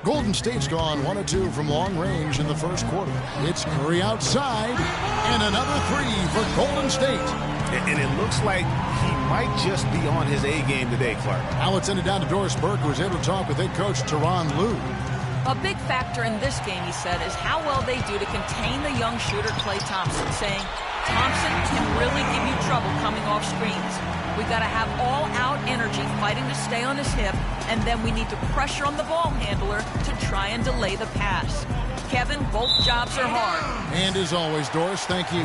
[SPEAKER 2] Golden State's gone 1 of 2 from long range in the first quarter. It's Curry outside, and another three for Golden State.
[SPEAKER 3] And it looks like he might just be on his A game today, Clark.
[SPEAKER 2] Now let's send it down to Doris Burke, who was able to talk with head coach Tyronn Lue.
[SPEAKER 1] A big factor in this game, he said, is how well they do to contain the young shooter Klay Thompson, saying, Thompson can really give you trouble coming off screens. We got to have all-out energy fighting to stay on his hip, and then we need to pressure on the ball handler to try and delay the pass. Kevin, both jobs are hard.
[SPEAKER 2] And as always, Doris, thank you.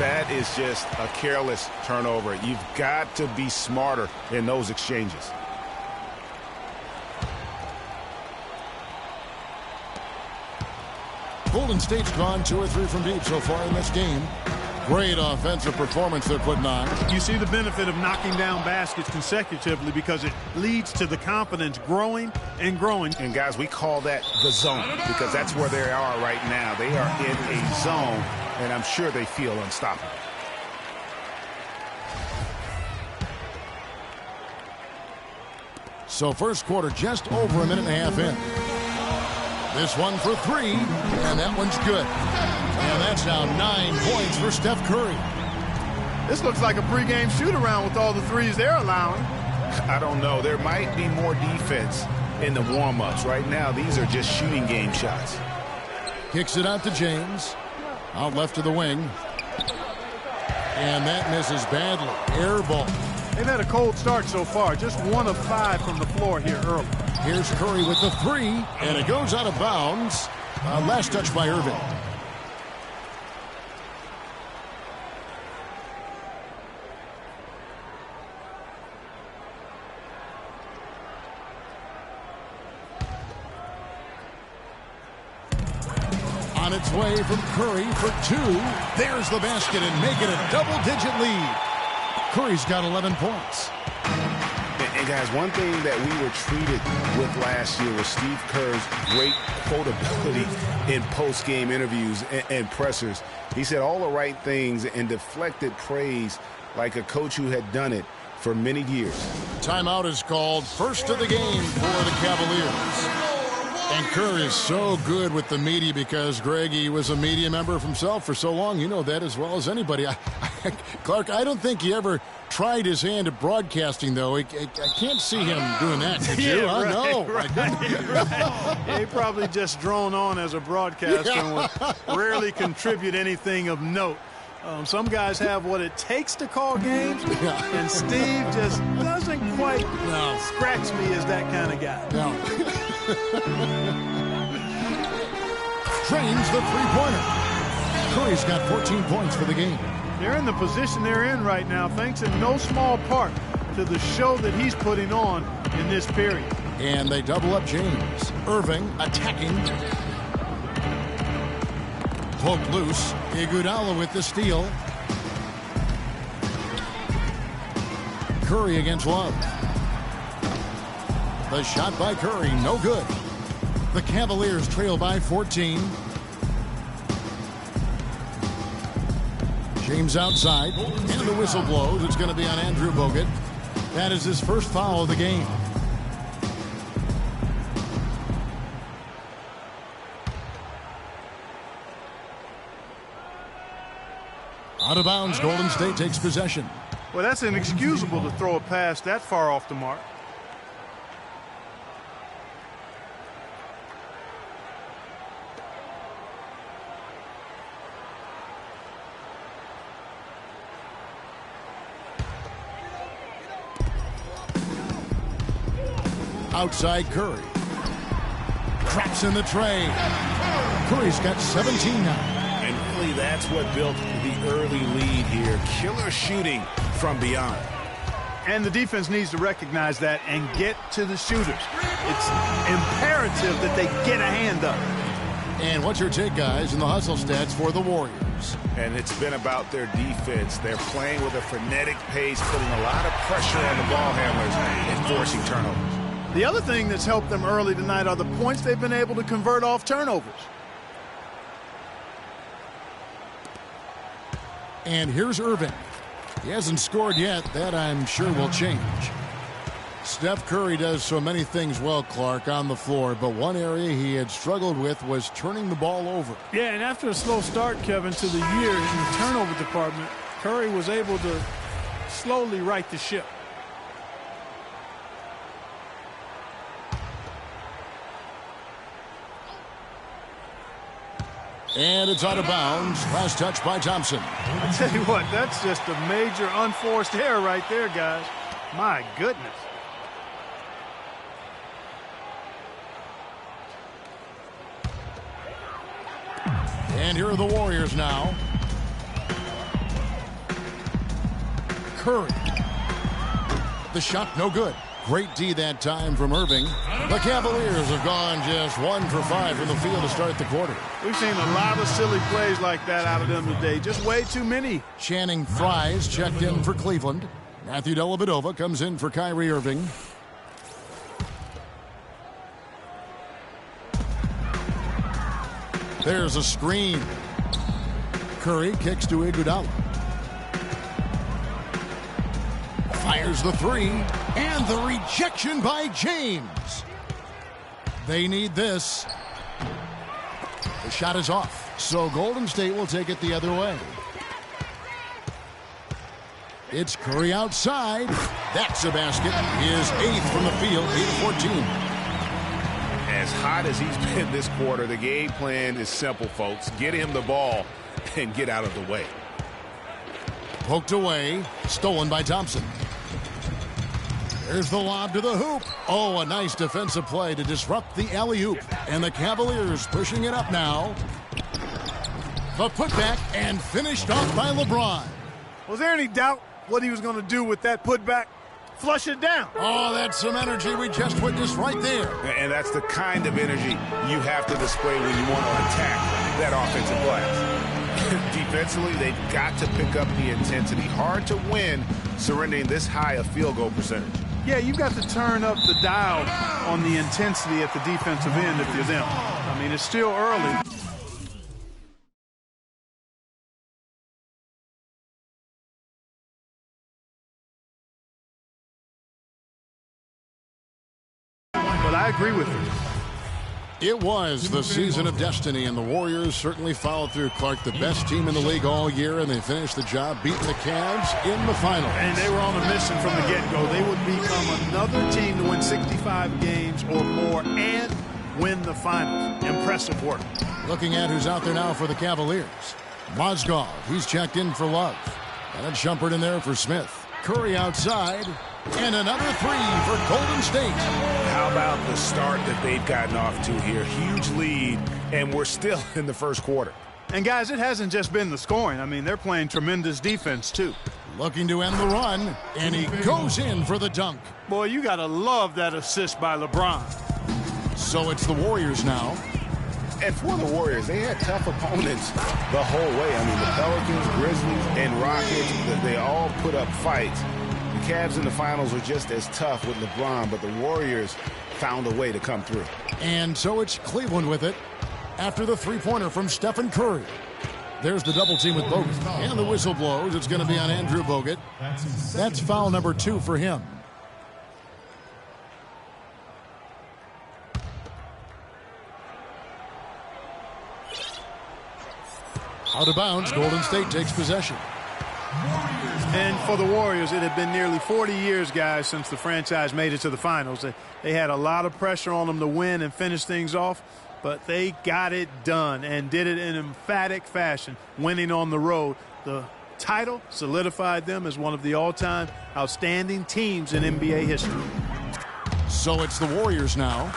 [SPEAKER 3] That is just a careless turnover. You've got to be smarter in those exchanges.
[SPEAKER 2] Golden State's gone 2 or 3 from deep so far in this game. Great offensive performance they're putting on.
[SPEAKER 4] You see the benefit of knocking down baskets consecutively because it leads to the confidence growing and growing.
[SPEAKER 3] And guys, we call that the zone because that's where they are right now. They are in a zone, and I'm sure they feel unstoppable.
[SPEAKER 2] So first quarter just over a minute and a half in. This one for 3, and that one's good. And that's now 9 points for Steph Curry.
[SPEAKER 4] This looks like a pregame shoot-around with all the threes they're allowing.
[SPEAKER 3] I don't know. There might be more defense in the warm-ups. Right now, these are just shooting game shots.
[SPEAKER 2] Kicks it out to James. Out left to the wing. And that misses badly. Air ball.
[SPEAKER 4] They've had a cold start so far. Just 1 of 5 from the floor here early.
[SPEAKER 2] Here's Curry with the 3, and it goes out of bounds. Last touch by Irving. On its way from Curry for 2. There's the basket and make it a double-digit lead. Curry's got 11 points.
[SPEAKER 3] And guys, one thing that we were treated with last year was Steve Kerr's great quotability in post-game interviews and pressers. He said all the right things and deflected praise like a coach who had done it for many years.
[SPEAKER 2] Timeout is called. First of the game for the Cavaliers. And Kerr is so good with the media because, Greg, he was a media member himself for so long. You know that as well as anybody. Clark, I don't think he ever tried his hand at broadcasting, though. I can't see him doing that. Could you?
[SPEAKER 4] Yeah, right,
[SPEAKER 2] No.
[SPEAKER 4] Right. Yeah, he probably just drone on as a broadcaster and would rarely contribute anything of note. Some guys have what it takes to call games, and Steve just doesn't quite scratch me as that kind of guy.
[SPEAKER 2] No. Drains the three-pointer. Curry's got 14 points for the game.
[SPEAKER 4] They're in the position they're in right now thanks in no small part to the show that he's putting on in this period.
[SPEAKER 2] And they double up James. Irving attacking. Poked loose. Iguodala with the steal. Curry against Love. The shot by Curry, no good. The Cavaliers trail by 14. James outside, and the whistle blows. It's going to be on Andrew Bogut. That is his first foul of the game. Out of bounds, Golden State takes possession.
[SPEAKER 4] Well, that's inexcusable to throw a pass that far off the mark.
[SPEAKER 2] Outside Curry. Traps in the tray. Curry's got 17 now.
[SPEAKER 3] And really that's what built the early lead here. Killer shooting from beyond.
[SPEAKER 4] And the defense needs to recognize that and get to the shooters. It's imperative that they get a hand up.
[SPEAKER 2] And what's your take, guys, in the hustle stats for the Warriors?
[SPEAKER 3] And it's been about their defense. They're playing with a frenetic pace, putting a lot of pressure on the ball handlers and forcing turnovers.
[SPEAKER 4] The other thing that's helped them early tonight are the points they've been able to convert off turnovers.
[SPEAKER 2] And here's Irving. He hasn't scored yet. That, I'm sure, will change. Steph Curry does so many things well, Clark, on the floor, but one area he had struggled with was turning the ball over.
[SPEAKER 4] Yeah, and after a slow start, Kevin, to the year in the turnover department, Curry was able to slowly right the ship.
[SPEAKER 2] And it's out of bounds. Last touch by Thompson.
[SPEAKER 4] I tell you what, that's just a major unforced error right there, guys. My goodness.
[SPEAKER 2] And here are the Warriors now. Curry. The shot no good. Great D that time from Irving. The Cavaliers have gone just 1 for 5 from the field to start the quarter.
[SPEAKER 4] We've seen a lot of silly plays like that out of them today. Just way too many.
[SPEAKER 2] Channing Frye's checked in for Cleveland. Matthew Dellavedova comes in for Kyrie Irving. There's a screen. Curry kicks to Iguodala. Fires the three, and the rejection by James. They need this. The shot is off, so Golden State will take it the other way. It's Curry outside. That's a basket. His 8th from the field, 8 of 14.
[SPEAKER 3] As hot as he's been this quarter, the game plan is simple, folks. Get him the ball and get out of the way.
[SPEAKER 2] Poked away, stolen by Thompson. There's the lob to the hoop. Oh, a nice defensive play to disrupt the alley-oop. And the Cavaliers pushing it up now. The putback and finished off by LeBron.
[SPEAKER 4] Was there any doubt what he was going to do with that putback? Flush it down.
[SPEAKER 2] Oh, that's some energy we just witnessed right there.
[SPEAKER 3] And that's the kind of energy you have to display when you want to attack that offensive glass. Defensively, they've got to pick up the intensity. Hard to win surrendering this high a field goal percentage.
[SPEAKER 4] Yeah, you've got to turn up the dial on the intensity at the defensive end if you're them. I mean, it's still early. But I agree with you.
[SPEAKER 2] It was the season of destiny, and the Warriors certainly followed through. Clark, the best team in the league all year, and they finished the job beating the Cavs in the finals.
[SPEAKER 4] And they were on a mission from the get-go. They would become another team to win 65 games or more and win the finals. Impressive work.
[SPEAKER 2] Looking at who's out there now for the Cavaliers. Mozgov, he's checked in for Love. And a Shumpert in there for Smith. Curry outside. And another three for Golden State.
[SPEAKER 3] How about the start that they've gotten off to here? Huge lead, and we're still in the first quarter.
[SPEAKER 4] And, guys, it hasn't just been the scoring. I mean, they're playing tremendous defense, too.
[SPEAKER 2] Looking to end the run, and he goes in for the dunk.
[SPEAKER 4] Boy, you got to love that assist by LeBron.
[SPEAKER 2] So it's the Warriors now.
[SPEAKER 3] And for the Warriors, they had tough opponents the whole way. I mean, the Pelicans, Grizzlies, and Rockets, they all put up fights. The Cavs in the finals were just as tough with LeBron, but the Warriors found a way to come through.
[SPEAKER 2] And so it's Cleveland with it after the three-pointer from Stephen Curry. There's the double team with Bogut. And the whistle blows. It's going to be on Andrew Bogut. That's foul number 2 for him. Out of bounds, Golden State takes possession.
[SPEAKER 4] And for the Warriors, it had been nearly 40 years, guys, since the franchise made it to the finals. They had a lot of pressure on them to win and finish things off, but they got it done and did it in emphatic fashion, winning on the road. The title solidified them as one of the all-time outstanding teams in NBA history.
[SPEAKER 2] So it's the Warriors now.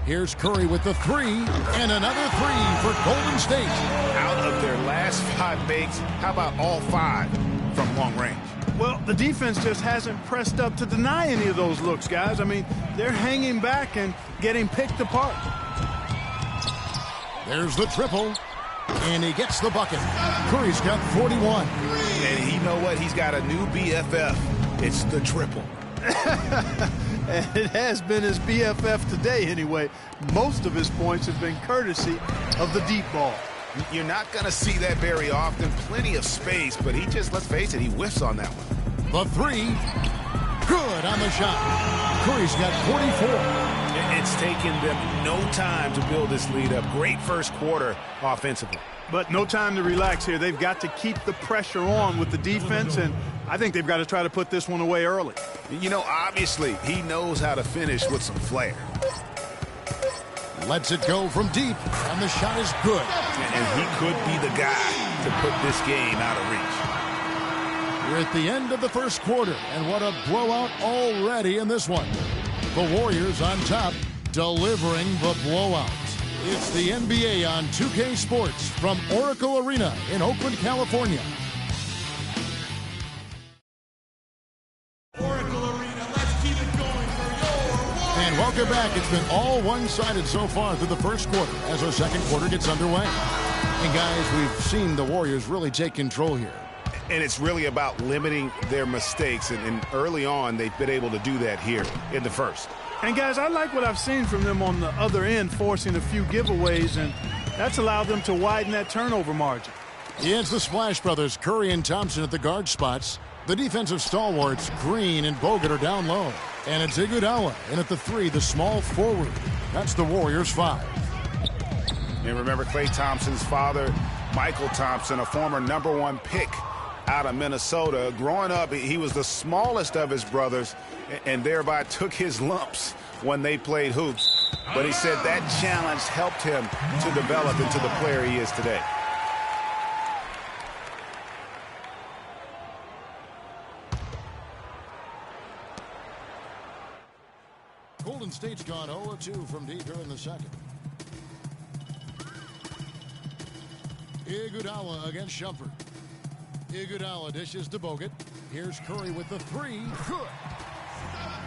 [SPEAKER 2] Here's Curry with the three, and another three for Golden State.
[SPEAKER 3] Out of their last 5 makes, how about all 5 from long range?
[SPEAKER 4] Well, the defense just hasn't pressed up to deny any of those looks, guys. I mean, they're hanging back and getting picked apart.
[SPEAKER 2] There's the triple, and he gets the bucket. Curry's got 41.
[SPEAKER 3] And you know what? He's got a new BFF. It's the triple.
[SPEAKER 4] And it has been his BFF today anyway. Most of his points have been courtesy of the deep ball.
[SPEAKER 3] You're not going to see that very often. Plenty of space, but he just, let's face it, he whiffs on that one.
[SPEAKER 2] The three, good on the shot. Curry's got 44.
[SPEAKER 3] It's taken them no time to build this lead up. Great first quarter offensively.
[SPEAKER 4] But no time to relax here. They've got to keep the pressure on with the defense, and I think they've got to try to put this one away early.
[SPEAKER 3] You know, obviously, he knows how to finish with some flair.
[SPEAKER 2] Lets it go from deep, and the shot is good.
[SPEAKER 3] And he could be the guy to put this game out of reach.
[SPEAKER 2] We're at the end of the first quarter, and what a blowout already in this one. The Warriors on top, delivering the blowout. It's the NBA on 2K Sports from Oracle Arena in Oakland, California.
[SPEAKER 5] Oracle Arena, let's keep it going for your Warriors.
[SPEAKER 2] And welcome back. It's been all one-sided so far through the first quarter as our second quarter gets underway. And guys, we've seen the Warriors really take control here.
[SPEAKER 3] And it's really about limiting their mistakes. And early on, they've been able to do that here in the first.
[SPEAKER 4] And, guys, I like what I've seen from them on the other end, forcing a few giveaways, and that's allowed them to widen that turnover margin.
[SPEAKER 2] Yeah, it's the Splash Brothers, Curry and Thompson at the guard spots. The defensive stalwarts, Green and Bogut, are down low. And it's Iguodala, and at the 3, the small forward. That's the Warriors' 5.
[SPEAKER 3] And remember Klay Thompson's father, Michael Thompson, a former #1 pick out of Minnesota. Growing up, he was the smallest of his brothers and thereby took his lumps when they played hoops. But he said that challenge helped him to develop into the player he is today.
[SPEAKER 2] Golden State's gone 0-2 from deep here in the second. Iguodala against Shumpert. Iguodala dishes to Bogut. Here's Curry with the 3. Good.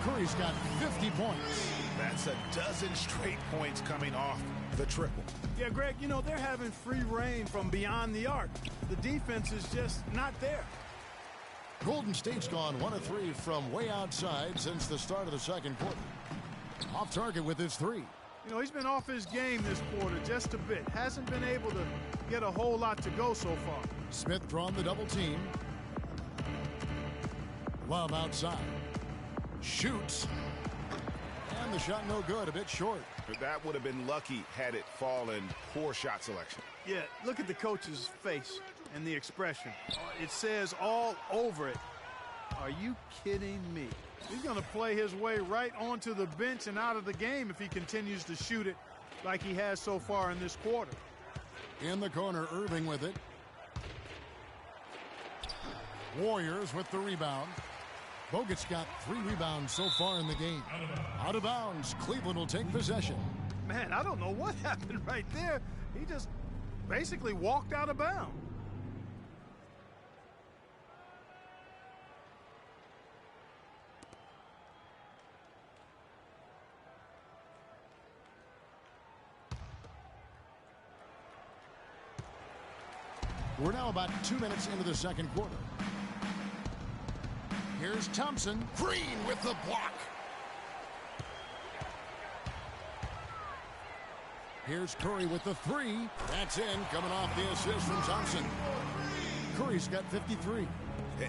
[SPEAKER 2] Curry's got 50 points.
[SPEAKER 3] That's a dozen straight points coming off the triple.
[SPEAKER 4] Yeah, Greg, you know, they're having free reign from beyond the arc. The defense is just not there.
[SPEAKER 2] Golden State's gone 1-3 from way outside since the start of the second quarter. Off target with his 3.
[SPEAKER 4] You know, he's been off his game this quarter just a bit. Hasn't been able to get a whole lot to go so far.
[SPEAKER 2] Smith drawn the double team. Love outside. Shoots. And the shot no good, a bit short.
[SPEAKER 3] But that would have been lucky had it fallen. Poor shot selection.
[SPEAKER 4] Yeah, look at the coach's face and the expression. It says all over it, are you kidding me? He's going to play his way right onto the bench and out of the game if he continues to shoot it like he has so far in this quarter.
[SPEAKER 2] In the corner, Irving with it. Warriors with the rebound. Bogut's got 3 rebounds so far in the game. Out of bounds. Cleveland will take possession.
[SPEAKER 4] Man, I don't know what happened right there. He just basically walked out of bounds.
[SPEAKER 2] We're now about 2 minutes into the second quarter. Here's Thompson. Green with the block. Here's Curry with the 3. That's in, coming off the assist from Thompson. Curry's got 53.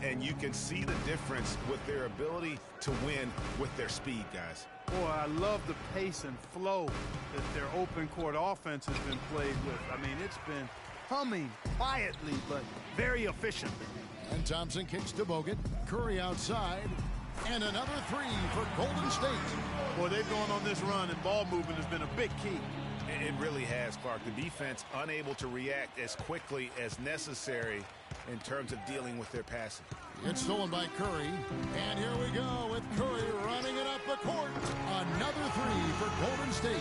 [SPEAKER 3] And you can see the difference with their ability to win with their speed, guys.
[SPEAKER 4] Boy, I love the pace and flow that their open court offense has been played with. I mean, it's been humming quietly, but very efficient.
[SPEAKER 2] And Thompson kicks to Bogut. Curry outside. And another 3 for Golden State.
[SPEAKER 4] Boy, they've gone on this run, and ball movement has been a big key.
[SPEAKER 3] It really has, Clark. The defense unable to react as quickly as necessary in terms of dealing with their passing.
[SPEAKER 2] It's stolen by Curry. And here we go with Curry running it up the court. Another 3 for Golden State.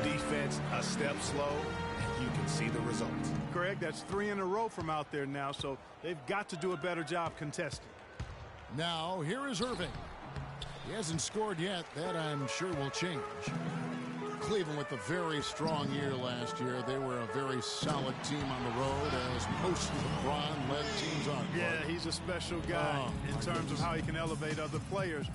[SPEAKER 3] The defense a step slow, and you can see the results.
[SPEAKER 4] Greg, that's 3 in a row from out there now, so they've got to do a better job contesting.
[SPEAKER 2] Now, here is Irving. He hasn't scored yet. That, I'm sure, will change. Cleveland with a very strong year last year. They were a very solid team on the road, as most LeBron-led teams are.
[SPEAKER 4] Yeah, he's a special guy in terms of how he can elevate other players.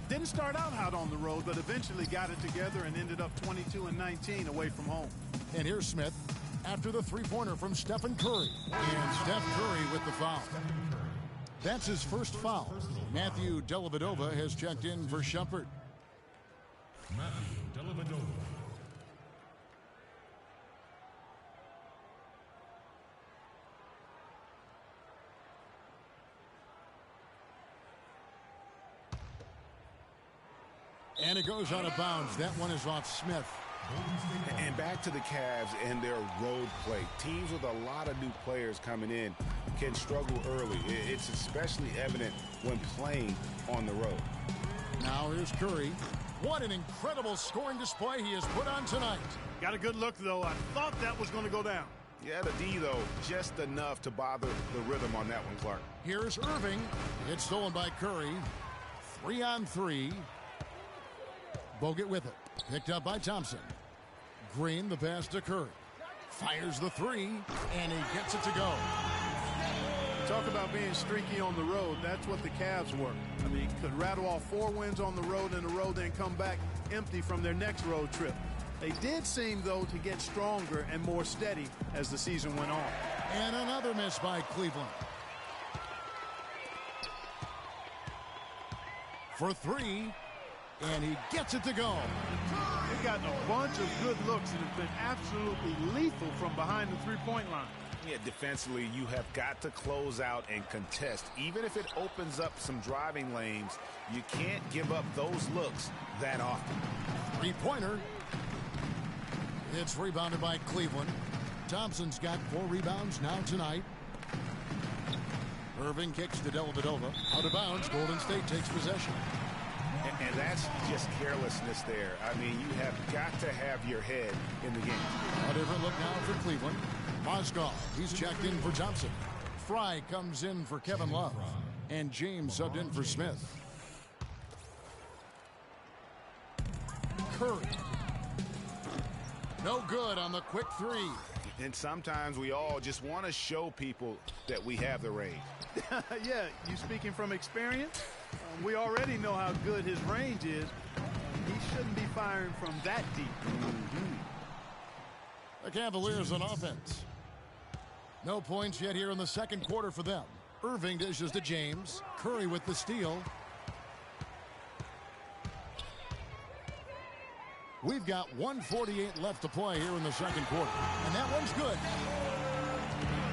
[SPEAKER 4] Didn't start out hot on the road, but eventually got it together and ended up 22-19 away from home.
[SPEAKER 2] And here's Smith after the three-pointer from Stephen Curry. And Steph Curry with the foul. That's his first foul. Matthew Dellavedova has checked in for Shumpert.
[SPEAKER 6] Matthew Dellavedova.
[SPEAKER 2] And it goes out of bounds. That one is off Smith.
[SPEAKER 3] And back to the Cavs and their road play. Teams with a lot of new players coming in can struggle early. It's especially evident when playing on the road.
[SPEAKER 2] Now here's Curry. What an incredible scoring display he has put on tonight.
[SPEAKER 4] Got a good look, though. I thought that was going to go down.
[SPEAKER 3] Yeah, the D, though, just enough to bother the rhythm on that one, Clark.
[SPEAKER 2] Here's Irving. It's stolen by Curry. 3-on-3. Bogut with it. Picked up by Thompson. Green, the pass to Curry. Fires the three, and he gets it to go.
[SPEAKER 4] Talk about being streaky on the road. That's what the Cavs were. I mean, could rattle off 4 wins on the road in a row, then come back empty from their next road trip. They did seem, though, to get stronger and more steady as the season went on.
[SPEAKER 2] And another miss by Cleveland. For 3, and he gets it to go.
[SPEAKER 4] They've gotten a bunch of good looks and have been absolutely lethal from behind the three-point line.
[SPEAKER 3] Yeah, defensively, you have got to close out and contest. Even if it opens up some driving lanes, you can't give up those looks that often.
[SPEAKER 2] 3-pointer. It's rebounded by Cleveland. Thompson's got 4 rebounds now tonight. Irving kicks to Dellavedova. Out of bounds. Golden State takes possession.
[SPEAKER 3] And that's just carelessness there. I mean, you have got to have your head in the game.
[SPEAKER 2] A different look now for Cleveland. Moskov, he's checked in for Thompson. Fry comes in for Kevin Love. And James subbed in for Smith. Curry. No good on the quick 3.
[SPEAKER 3] And sometimes we all just want to show people that we have the range.
[SPEAKER 4] Yeah, you speaking from experience? We already know how good his range is. He shouldn't be firing from that deep.
[SPEAKER 2] The Cavaliers on offense. No points yet here in the second quarter for them. Irving dishes to James. Curry with the steal. We've got 1:48 left to play here in the second quarter. And that one's good.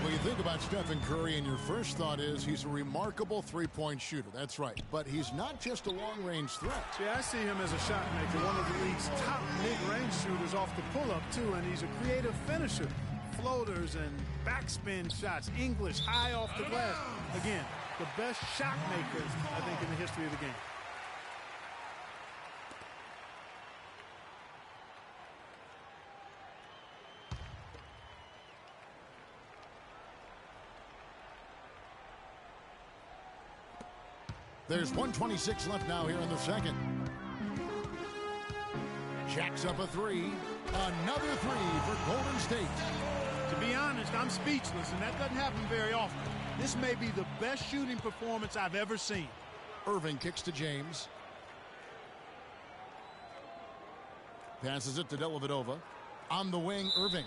[SPEAKER 2] When you think about Stephen Curry, and your first thought is he's a remarkable three-point shooter. That's right. But he's not just a long-range threat.
[SPEAKER 4] Yeah, I see him as a shot maker, one of the league's top mid-range shooters off the pull-up, too. And he's a creative finisher. Floaters and backspin shots. English, high off the glass. Again, the best shot makers, I think, in the history of the game.
[SPEAKER 2] There's 1:26 left now here in the second. Jacks up a 3. Another 3 for Golden State.
[SPEAKER 4] To be honest, I'm speechless, and that doesn't happen very often. This may be the best shooting performance I've ever seen.
[SPEAKER 2] Irving kicks to James. Passes it to Dellavedova. On the wing, Irving.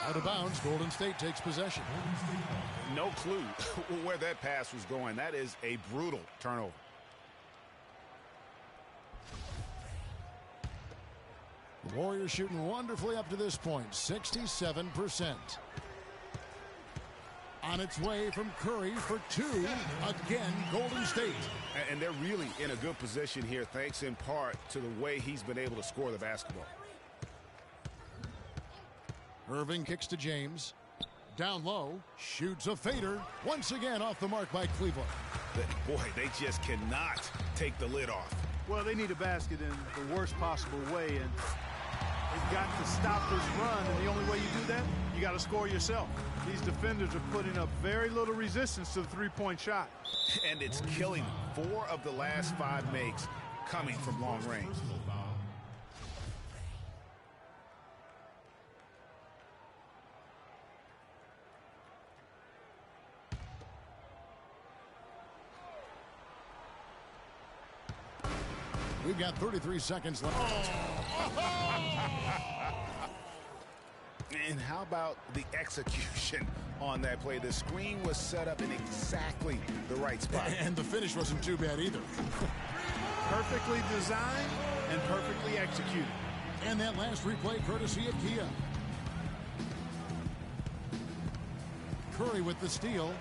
[SPEAKER 2] Out of bounds, Golden State takes possession.
[SPEAKER 3] No clue where that pass was going. That is a brutal turnover.
[SPEAKER 2] The Warriors shooting wonderfully up to this point, 67%. On its way from Curry for 2. Again, Golden State.
[SPEAKER 3] And they're really in a good position here, thanks in part to the way he's been able to score the basketball.
[SPEAKER 2] Irving kicks to James. Down low, shoots a fader. Once again off the mark by Cleveland.
[SPEAKER 3] Boy, they just cannot take the lid off.
[SPEAKER 4] Well, they need a basket in the worst possible way, and they've got to stop this run, and the only way you do that, you got to score yourself. These defenders are putting up very little resistance to the three-point shot.
[SPEAKER 3] And it's killing them. 4 of the last 5 makes coming from long range.
[SPEAKER 2] We've got 33 seconds left.
[SPEAKER 3] And how about the execution on that play? The screen was set up in exactly the right spot.
[SPEAKER 2] And the finish wasn't too bad either.
[SPEAKER 4] Perfectly designed and perfectly executed.
[SPEAKER 2] And that last replay courtesy of Kia. Curry with the steal.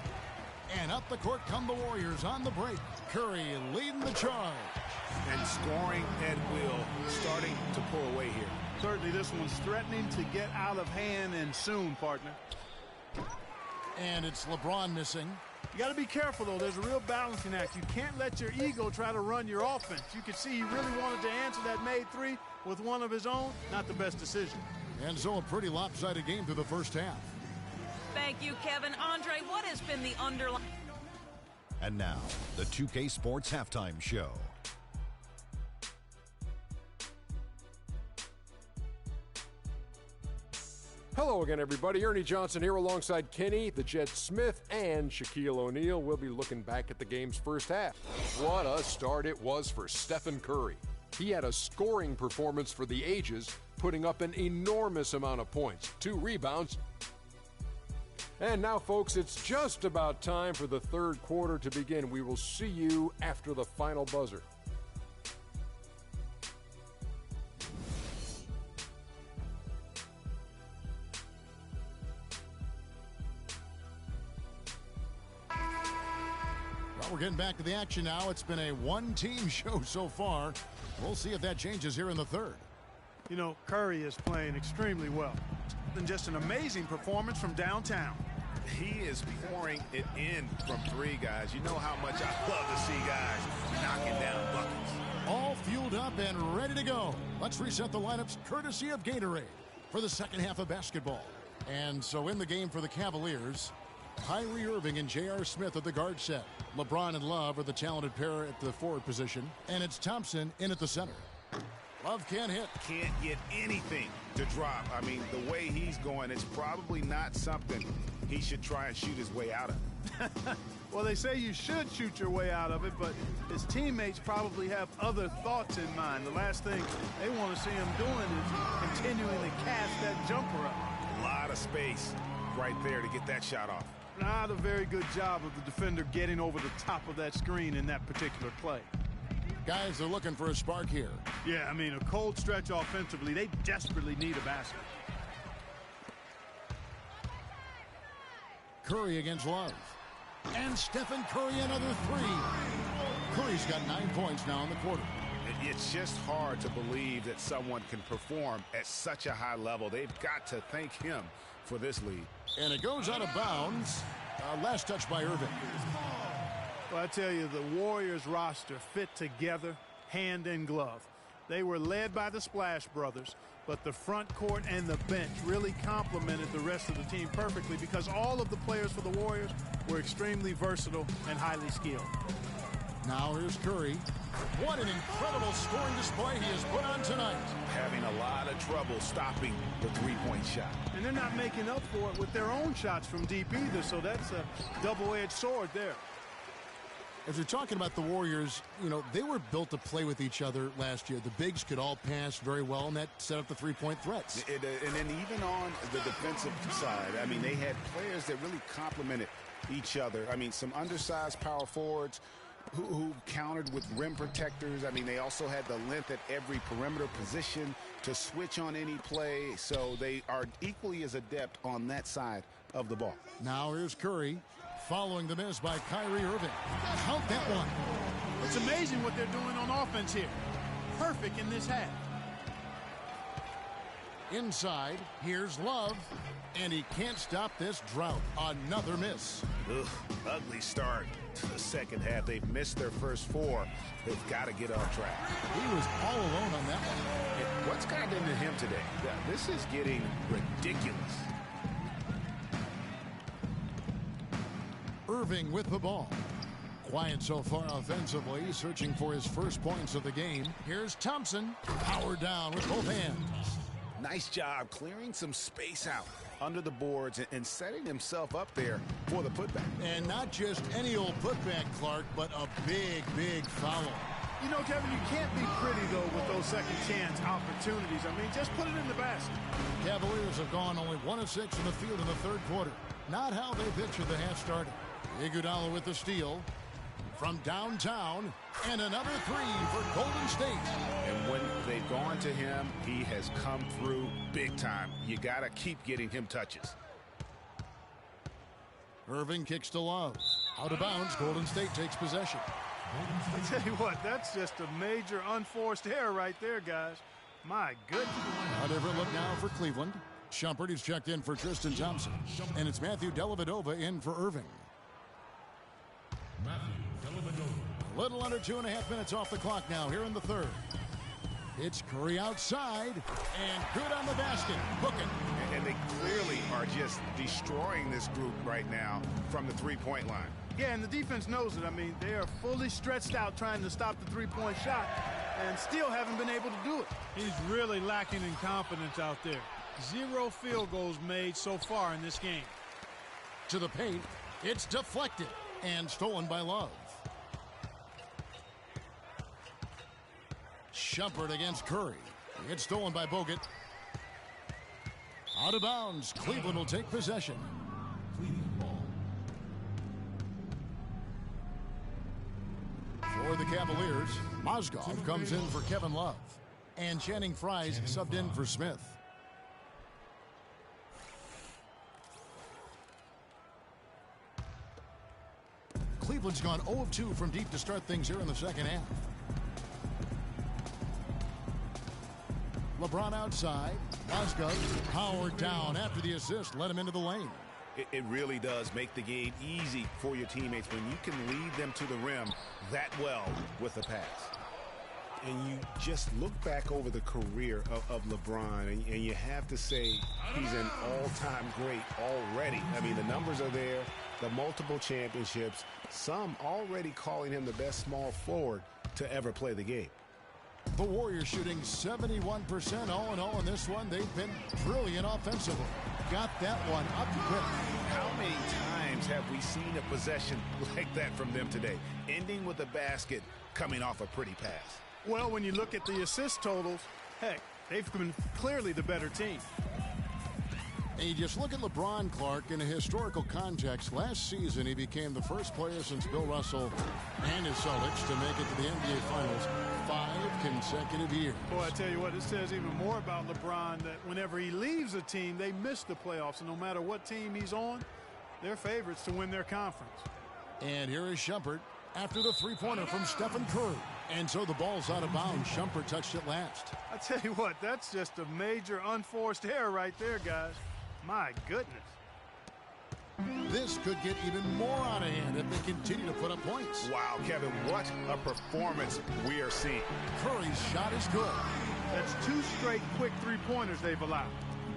[SPEAKER 2] And up the court come the Warriors on the break. Curry leading the charge.
[SPEAKER 3] And scoring at will, starting to pull away here.
[SPEAKER 4] Certainly this one's threatening to get out of hand and soon, partner.
[SPEAKER 2] And it's LeBron missing.
[SPEAKER 4] You got to be careful, though. There's a real balancing act. You can't let your ego try to run your offense. You can see he really wanted to answer that made three with one of his own. Not the best decision.
[SPEAKER 2] And so a pretty lopsided game through the first half.
[SPEAKER 1] Thank you, Kevin. Andre, what has been the underlying...
[SPEAKER 10] And now, the 2K Sports Halftime Show.
[SPEAKER 7] Hello again, everybody. Ernie Johnson here alongside Kenny, the Jet Smith, and Shaquille O'Neal. We'll be looking back at the game's first half. What a start it was for Stephen Curry. He had a scoring performance for the ages, putting up an enormous amount of points, 2 rebounds. And now, folks, it's just about time for the third quarter to begin. We will see you after the final buzzer.
[SPEAKER 2] We're getting back to the action now. It's been a one-team show so far. We'll see if that changes here in the third.
[SPEAKER 4] You know, Curry is playing extremely well. And just an amazing performance from downtown.
[SPEAKER 3] He is pouring it in from three, guys. You know how much I love to see guys knocking down buckets.
[SPEAKER 2] All fueled up and ready to go. Let's reset the lineups courtesy of Gatorade for the second half of basketball. And so in the game for the Cavaliers, Kyrie Irving and J.R. Smith at the guard set. LeBron and Love are the talented pair at the forward position. And it's Thompson in at the center. Love can't hit.
[SPEAKER 3] Can't get anything to drop. I mean, the way he's going, it's probably not something he should try and shoot his way out of.
[SPEAKER 4] Well, they say you should shoot your way out of it, but his teammates probably have other thoughts in mind. The last thing they want to see him doing is continuing to cast that jumper up.
[SPEAKER 3] A lot of space right there to get that shot off.
[SPEAKER 4] Not a very good job of the defender getting over the top of that screen in that particular play.
[SPEAKER 2] Guys are looking for a spark here.
[SPEAKER 4] Yeah, I mean, a cold stretch offensively. They desperately need a basket.
[SPEAKER 2] Curry against Love. And Stephen Curry, another three. Curry's got 9 points now in the quarter.
[SPEAKER 3] It's just hard to believe that someone can perform at such a high level. They've got to thank him for this lead.
[SPEAKER 2] And it goes out of bounds. Last touch by Irving.
[SPEAKER 4] Well, I tell you, the Warriors roster fit together, hand in glove. They were led by the Splash Brothers, but the front court and the bench really complemented the rest of the team perfectly because all of the players for the Warriors were extremely versatile and highly skilled.
[SPEAKER 2] Now here's Curry. What an incredible scoring display he has put on tonight.
[SPEAKER 3] Having a lot of trouble stopping the three-point shot.
[SPEAKER 4] And they're not making up for it with their own shots from deep either, so that's a double-edged sword there.
[SPEAKER 2] As you're talking about the Warriors, you know, they were built to play with each other last year. The bigs could all pass very well, and that set up the three-point threats.
[SPEAKER 3] And then even on the defensive side, I mean, they had players that really complemented each other. I mean, some undersized power forwards who countered with rim protectors. I mean, they also had the length at every perimeter position to switch on any play. So they are equally as adept on that side of the ball.
[SPEAKER 2] Now here's Curry following the miss by Kyrie Irving. Count that one.
[SPEAKER 4] It's amazing what they're doing on offense here. Perfect in this half.
[SPEAKER 2] Inside, here's Love, and he can't stop this drought. Another miss.
[SPEAKER 3] Ugh, ugly start to the second half. They've missed their first four. They've got to get on track.
[SPEAKER 2] He was all alone on that one.
[SPEAKER 3] And what's gotten into him today? This is getting ridiculous.
[SPEAKER 2] Irving with the ball. Quiet so far offensively, searching for his first points of the game. Here's Thompson, powered down with both hands.
[SPEAKER 3] Nice job clearing some space out under the boards and setting himself up there for the putback.
[SPEAKER 2] And not just any old putback, Clark, but a big, big foul.
[SPEAKER 4] You know, Kevin, you can't be pretty, though, with those second chance opportunities. I mean, just put it in the basket.
[SPEAKER 2] Cavaliers have gone only 1 of 6 in the field in the third quarter. Not how they pictured the half started. Iguodala with the steal from downtown, and another three for Golden State.
[SPEAKER 3] And when they've gone to him, he has come through big time. You got to keep getting him touches.
[SPEAKER 2] Irving kicks to Love. Out of bounds, Golden State takes possession.
[SPEAKER 4] I tell you what, that's just a major unforced error right there, guys. My goodness.
[SPEAKER 2] A different look now for Cleveland. Shumpert is checked in for Tristan Thompson. And it's Matthew Dellavedova in for Irving.
[SPEAKER 6] Matthew Dellavedova.
[SPEAKER 2] A little under 2.5 minutes off the clock now here in the third. It's Curry outside, and good on the basket. Book it.
[SPEAKER 3] And they clearly are just destroying this group right now from the three-point line.
[SPEAKER 4] Yeah, and the defense knows it. I mean, they are fully stretched out trying to stop the three-point shot and still haven't been able to do it. He's really lacking in confidence out there. 0 field goals made so far in this game.
[SPEAKER 2] To the paint. It's deflected and stolen by Love. Shumpert against Curry. It's stolen by Bogut. Out of bounds. Cleveland will take possession. For the Cavaliers, Mozgov comes in for Kevin Love. And Channing Frye's subbed in for Smith. Cleveland's gone 0 of 2 from deep to start things here in the second half. LeBron outside. Mozgov powered down after the assist. Let him into the lane.
[SPEAKER 3] It really does make the game easy for your teammates when you can lead them to the rim that well with a pass. And you just look back over the career of LeBron, and you have to say he's an all-time great already. I mean, the numbers are there, the multiple championships, some already calling him the best small forward to ever play the game.
[SPEAKER 2] The Warriors shooting 71% all in all in this one. They've been brilliant offensively. Got that one up quick.
[SPEAKER 3] How many times have we seen a possession like that from them today? Ending with a basket, coming off a pretty pass.
[SPEAKER 4] Well, when you look at the assist totals, heck, they've been clearly the better team.
[SPEAKER 2] And you just look at LeBron, Clark, in a historical context. Last season, he became the first player since Bill Russell and his Celtics to make it to the NBA Finals 5 consecutive years.
[SPEAKER 4] Boy, I tell you what, it says even more about LeBron that whenever he leaves a team, they miss the playoffs. And no matter what team he's on, they're favorites to win their conference.
[SPEAKER 2] And here is Shumpert after the three-pointer from Stephen Curry. And so the ball's out of bounds. Shumpert touched it last.
[SPEAKER 4] I tell you what, that's just a major unforced error right there, guys. My goodness.
[SPEAKER 2] This could get even more out of hand if they continue to put up points.
[SPEAKER 3] Wow, Kevin, what a performance we are seeing.
[SPEAKER 2] Curry's shot is good.
[SPEAKER 4] That's 2 straight quick three-pointers they've allowed.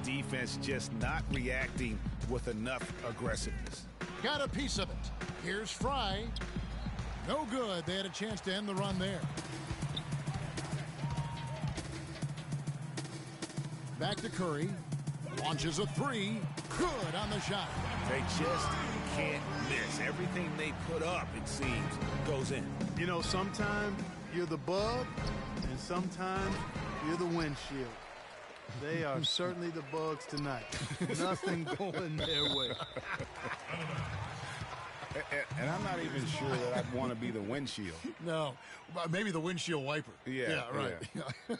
[SPEAKER 3] Defense just not reacting with enough aggressiveness.
[SPEAKER 2] Got a piece of it. Here's Frye. No good. They had a chance to end the run there. Back to Curry. Launches a 3. Good on the shot.
[SPEAKER 3] They just can't miss. Everything they put up, it seems, goes in.
[SPEAKER 4] You know, sometimes you're the bug, and sometimes you're the windshield. They are certainly the bugs tonight. Nothing going their way.
[SPEAKER 3] And I'm not even sure that I'd want to be the windshield.
[SPEAKER 2] No, maybe the windshield wiper.
[SPEAKER 3] Yeah,
[SPEAKER 2] right.
[SPEAKER 3] Yeah.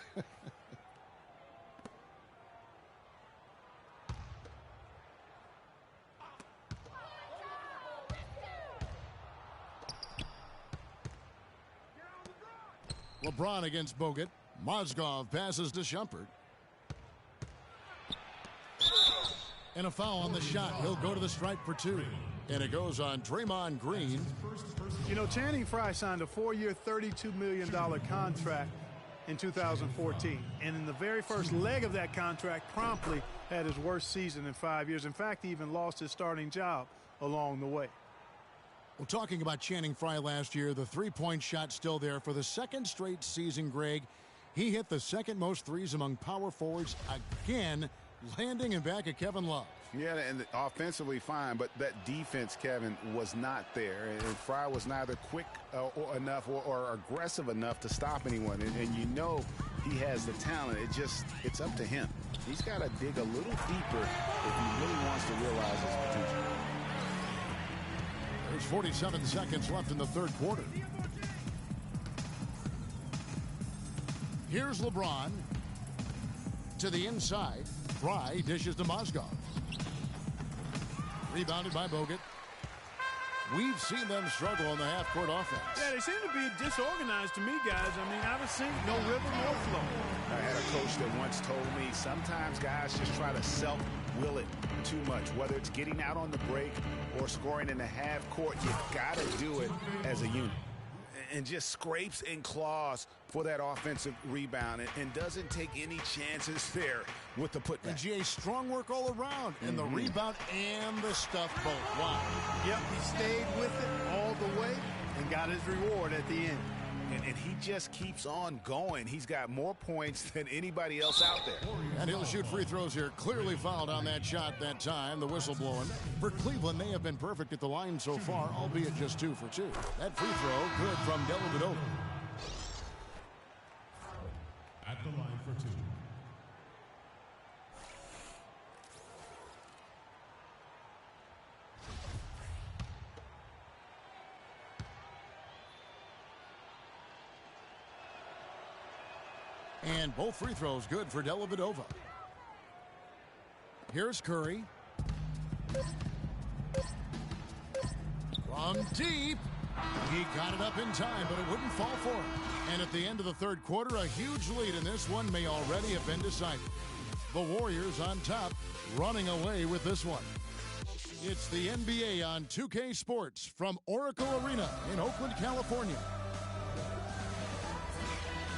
[SPEAKER 2] LeBron against Bogut. Mozgov passes to Shumpert. And a foul on the shot. He'll go to the stripe for 2. And it goes on Draymond Green.
[SPEAKER 4] You know, Channing Frye signed a 4-year, $32 million contract in 2014. And in the very first leg of that contract, promptly had his worst season in 5 years. In fact, he even lost his starting job along the way.
[SPEAKER 2] Well, talking about Channing Frye last year, the three-point shot still there for the second straight season, Greg. He hit the second most threes among power forwards again, landing in back of Kevin Love.
[SPEAKER 3] Yeah, and offensively fine, but that defense, Kevin, was not there. And Frye was neither quick enough or aggressive enough to stop anyone. And you know he has the talent. It's up to him. He's got to dig a little deeper if he really wants to realize his potential.
[SPEAKER 2] There's 47 seconds left in the third quarter. Here's LeBron to the inside. Frye dishes to Mozgov. Rebounded by Bogut. We've seen them struggle on the half-court offense.
[SPEAKER 4] Yeah, they seem to be disorganized to me, guys. I mean, out of sync, no rhythm, no flow.
[SPEAKER 3] I had a coach that once told me sometimes guys just try to self-will it too much, whether it's getting out on the break or scoring in the half court. You got to do it as a unit. And just scrapes and claws for that offensive rebound and doesn't take any chances there with the putback.
[SPEAKER 2] And GA, strong work all around, and the rebound and the stuff both. Wow.
[SPEAKER 4] Yep, he stayed with it all the way and got his reward at the end.
[SPEAKER 3] And he just keeps on going. He's got more points than anybody else out there.
[SPEAKER 2] And he'll shoot free throws here. Clearly fouled on that shot that time. The whistle blowing. For Cleveland, they have been perfect at the line so far, albeit just 2 for 2. That free throw good from Dellavedova.
[SPEAKER 6] At the line for 2.
[SPEAKER 2] And both free throws good for Dellavedova. Here's Curry. From deep. He got it up in time, but it wouldn't fall for him. And at the end of the third quarter, a huge lead in this one may already have been decided. The Warriors on top, running away with this one. It's the NBA on 2K Sports from Oracle Arena in Oakland, California.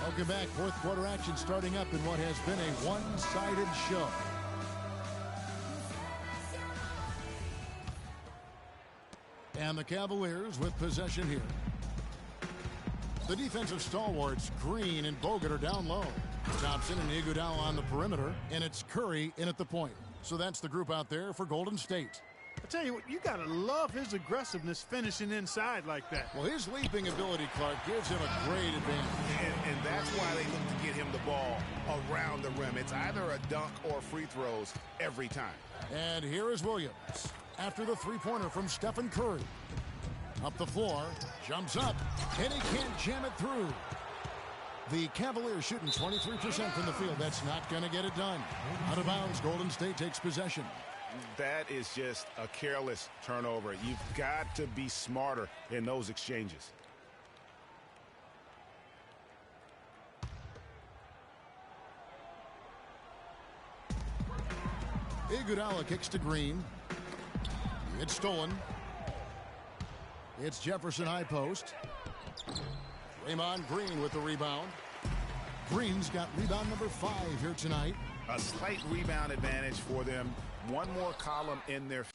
[SPEAKER 2] Welcome back. Fourth quarter action starting up in what has been a one-sided show. And the Cavaliers with possession here. The defensive stalwarts, Green and Bogut, are down low. Thompson and Iguodala on the perimeter, and it's Curry in at the point. So that's the group out there for Golden State.
[SPEAKER 4] I tell you what, you got to love his aggressiveness finishing inside like that.
[SPEAKER 2] Well, his leaping ability, Clark, gives him a great advantage.
[SPEAKER 3] And that's why they look to get him the ball around the rim. It's either a dunk or free throws every time.
[SPEAKER 2] And here is Williams after the three-pointer from Stephen Curry. Up the floor, jumps up, and he can't jam it through. The Cavaliers shooting 23% from the field. That's not going to get it done. Out of bounds, Golden State takes possession.
[SPEAKER 3] That is just a careless turnover. You've got to be smarter in those exchanges.
[SPEAKER 2] Iguodala kicks to Green. It's stolen. It's Jefferson high post. Draymond Green with the rebound. Green's got rebound number 5 here tonight.
[SPEAKER 3] A slight rebound advantage for them. One more column in their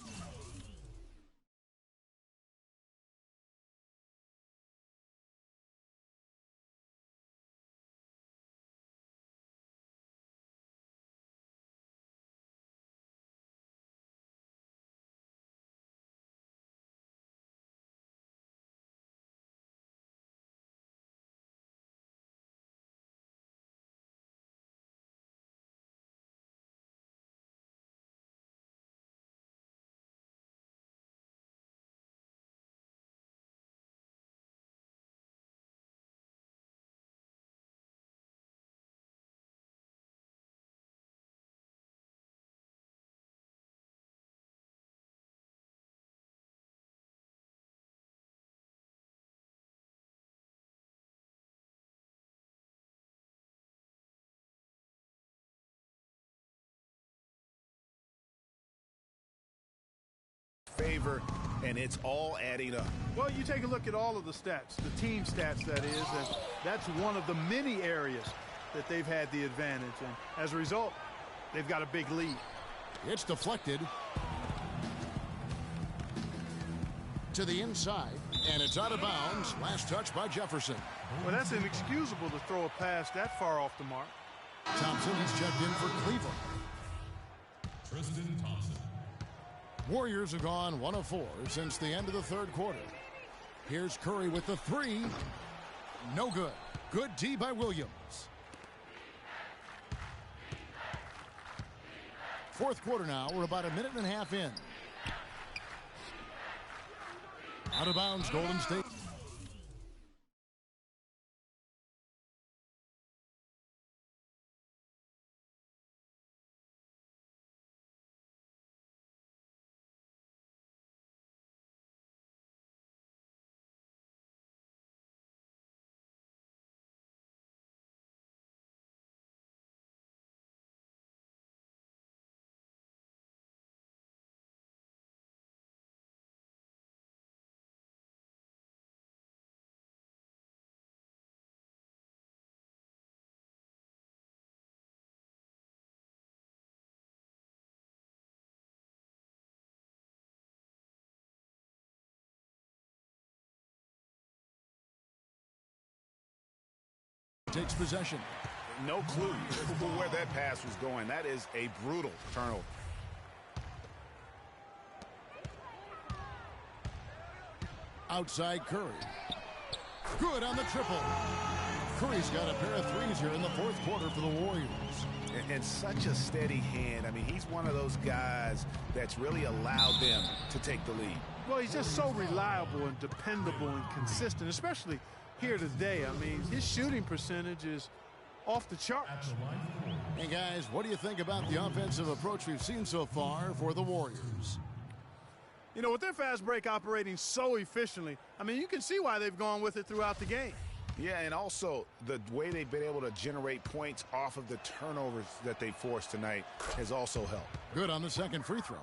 [SPEAKER 3] favor, and it's all adding up.
[SPEAKER 4] Well, you take a look at all of the stats, the team stats, that is, and that's one of the many areas that they've had the advantage. And as a result, they've got a big lead.
[SPEAKER 2] It's deflected to the inside, and it's out of bounds. Last touch by Jefferson.
[SPEAKER 4] Well, that's inexcusable to throw a pass that far off the mark.
[SPEAKER 2] Thompson is checked in for Cleveland.
[SPEAKER 6] Tristan Thompson.
[SPEAKER 2] Warriors have gone 1 of 4 since the end of the third quarter. Here's Curry with the 3. No good. Good D by Williams. Fourth quarter now. We're about a minute and a half in. Out of bounds, Golden State. takes possession.
[SPEAKER 3] No clue where that pass was going. That is a brutal turnover.
[SPEAKER 2] Outside Curry. Good on the triple. Curry's got a pair of threes here in the fourth quarter for the Warriors.
[SPEAKER 3] And such a steady hand. I mean, he's one of those guys that's really allowed them to take the lead.
[SPEAKER 4] Well, he's just so reliable and dependable and consistent, especially here today. I mean, his shooting percentage is off the charts.
[SPEAKER 2] And guys, what do you think about the offensive approach we've seen so far for the Warriors?
[SPEAKER 4] You know, with their fast break operating so efficiently, I mean, you can see why they've gone with it throughout the game.
[SPEAKER 3] Yeah, and also the way they've been able to generate points off of the turnovers that they forced tonight has also helped.
[SPEAKER 2] Good on the second free throw.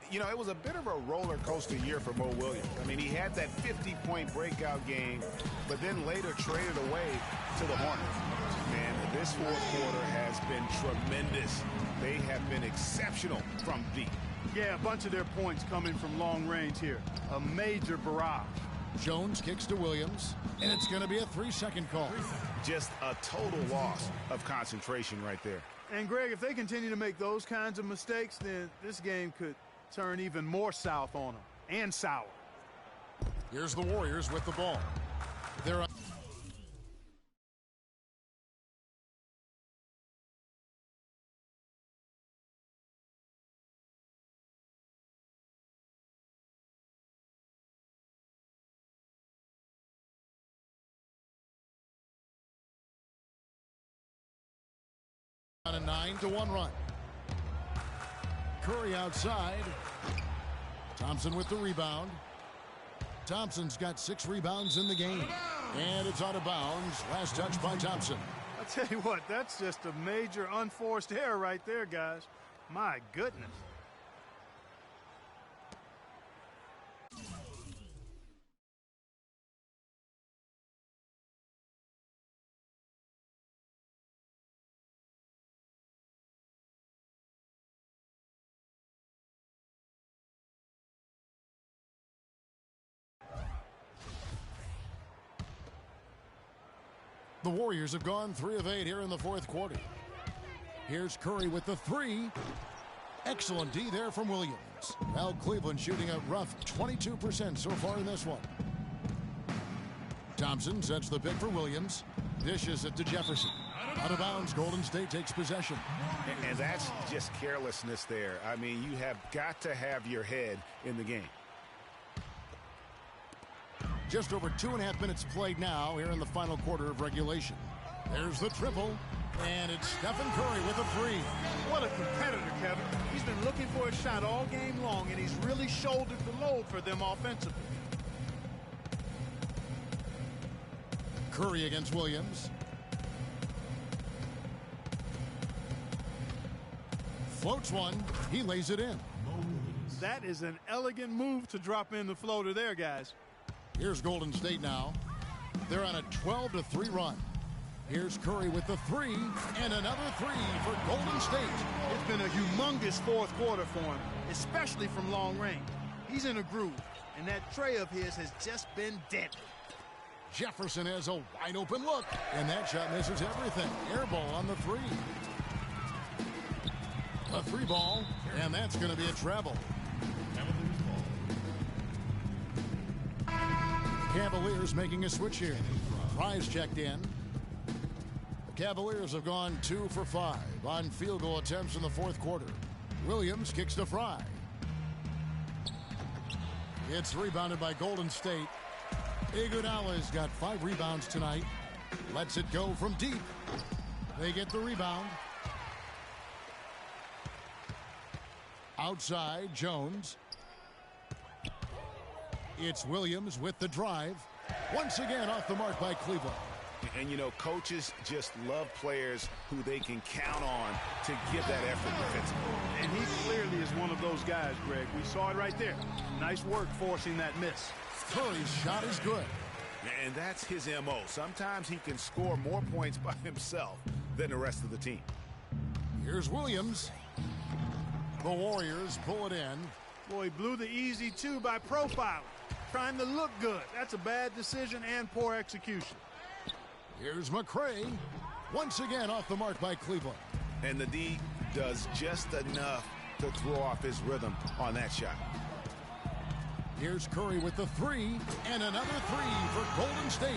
[SPEAKER 3] You know, it was a bit of a roller coaster year for Mo Williams. I mean, he had that 50-point breakout game, but then later traded away to the Hornets. Man, this fourth quarter has been tremendous. They have been exceptional from deep.
[SPEAKER 4] Yeah, a bunch of their points coming from long range here. A major barrage.
[SPEAKER 2] Jones kicks to Williams, and it's going to be a 3-second call.
[SPEAKER 3] Just a total loss of concentration right there.
[SPEAKER 4] And, Greg, if they continue to make those kinds of mistakes, then this game could turn even more south on them, and sour.
[SPEAKER 2] Here's the Warriors with the ball. They're on a 9-1 run. Curry outside. Thompson with the rebound. Thompson's got 6 rebounds in the game. And it's out of bounds. Last touch by Thompson.
[SPEAKER 4] I'll tell you what, that's just a major unforced error right there, guys. My goodness.
[SPEAKER 2] The Warriors have gone 3 of 8 here in the fourth quarter. Here's Curry with the 3. Excellent D there from Williams. Well, Cleveland shooting a rough 22% so far in this one. Thompson sets the pick for Williams. Dishes it to Jefferson. Out of bounds, Golden State takes possession.
[SPEAKER 3] And that's just carelessness there. I mean, you have got to have your head in the game.
[SPEAKER 2] Just over 2.5 minutes played now here in the final quarter of regulation. There's the triple, and it's Stephen Curry with a 3.
[SPEAKER 4] What a competitor, Kevin. He's been looking for a shot all game long, and he's really shouldered the load for them offensively.
[SPEAKER 2] Curry against Williams. Floats one. He lays it in.
[SPEAKER 4] That is an elegant move to drop in the floater there, guys.
[SPEAKER 2] Here's Golden State now. They're on a 12-3 run. Here's Curry with the 3, and another 3 for Golden State.
[SPEAKER 4] It's been a humongous fourth quarter for him, especially from long range. He's in a groove, and that tray of his has just been deadly.
[SPEAKER 2] Jefferson has a wide open look, and that shot misses everything. Air ball on the 3. A 3 ball, and that's going to be a travel. Cavaliers making a switch here. Price checked in. The Cavaliers have gone 2 for 5 on field goal attempts in the fourth quarter. Williams kicks to Fry. It's rebounded by Golden State. Iguodala's got 5 rebounds tonight. Lets it go from deep. They get the rebound. Outside, Jones. It's Williams with the drive. Once again off the mark by Cleveland.
[SPEAKER 3] And, you know, coaches just love players who they can count on to give that effort defensively.
[SPEAKER 4] And he clearly is one of those guys, Greg. We saw it right there. Nice work forcing that miss.
[SPEAKER 2] Curry's shot is good.
[SPEAKER 3] And that's his M.O. Sometimes he can score more points by himself than the rest of the team.
[SPEAKER 2] Here's Williams. The Warriors pull it in.
[SPEAKER 4] Boy, he blew the easy 2 by profiling. Trying to look good. That's a bad decision and poor execution.
[SPEAKER 2] Here's McCray. Once again off the mark by Cleveland.
[SPEAKER 3] And the D does just enough to throw off his rhythm on that shot.
[SPEAKER 2] Here's Curry with the three, and another three for Golden State.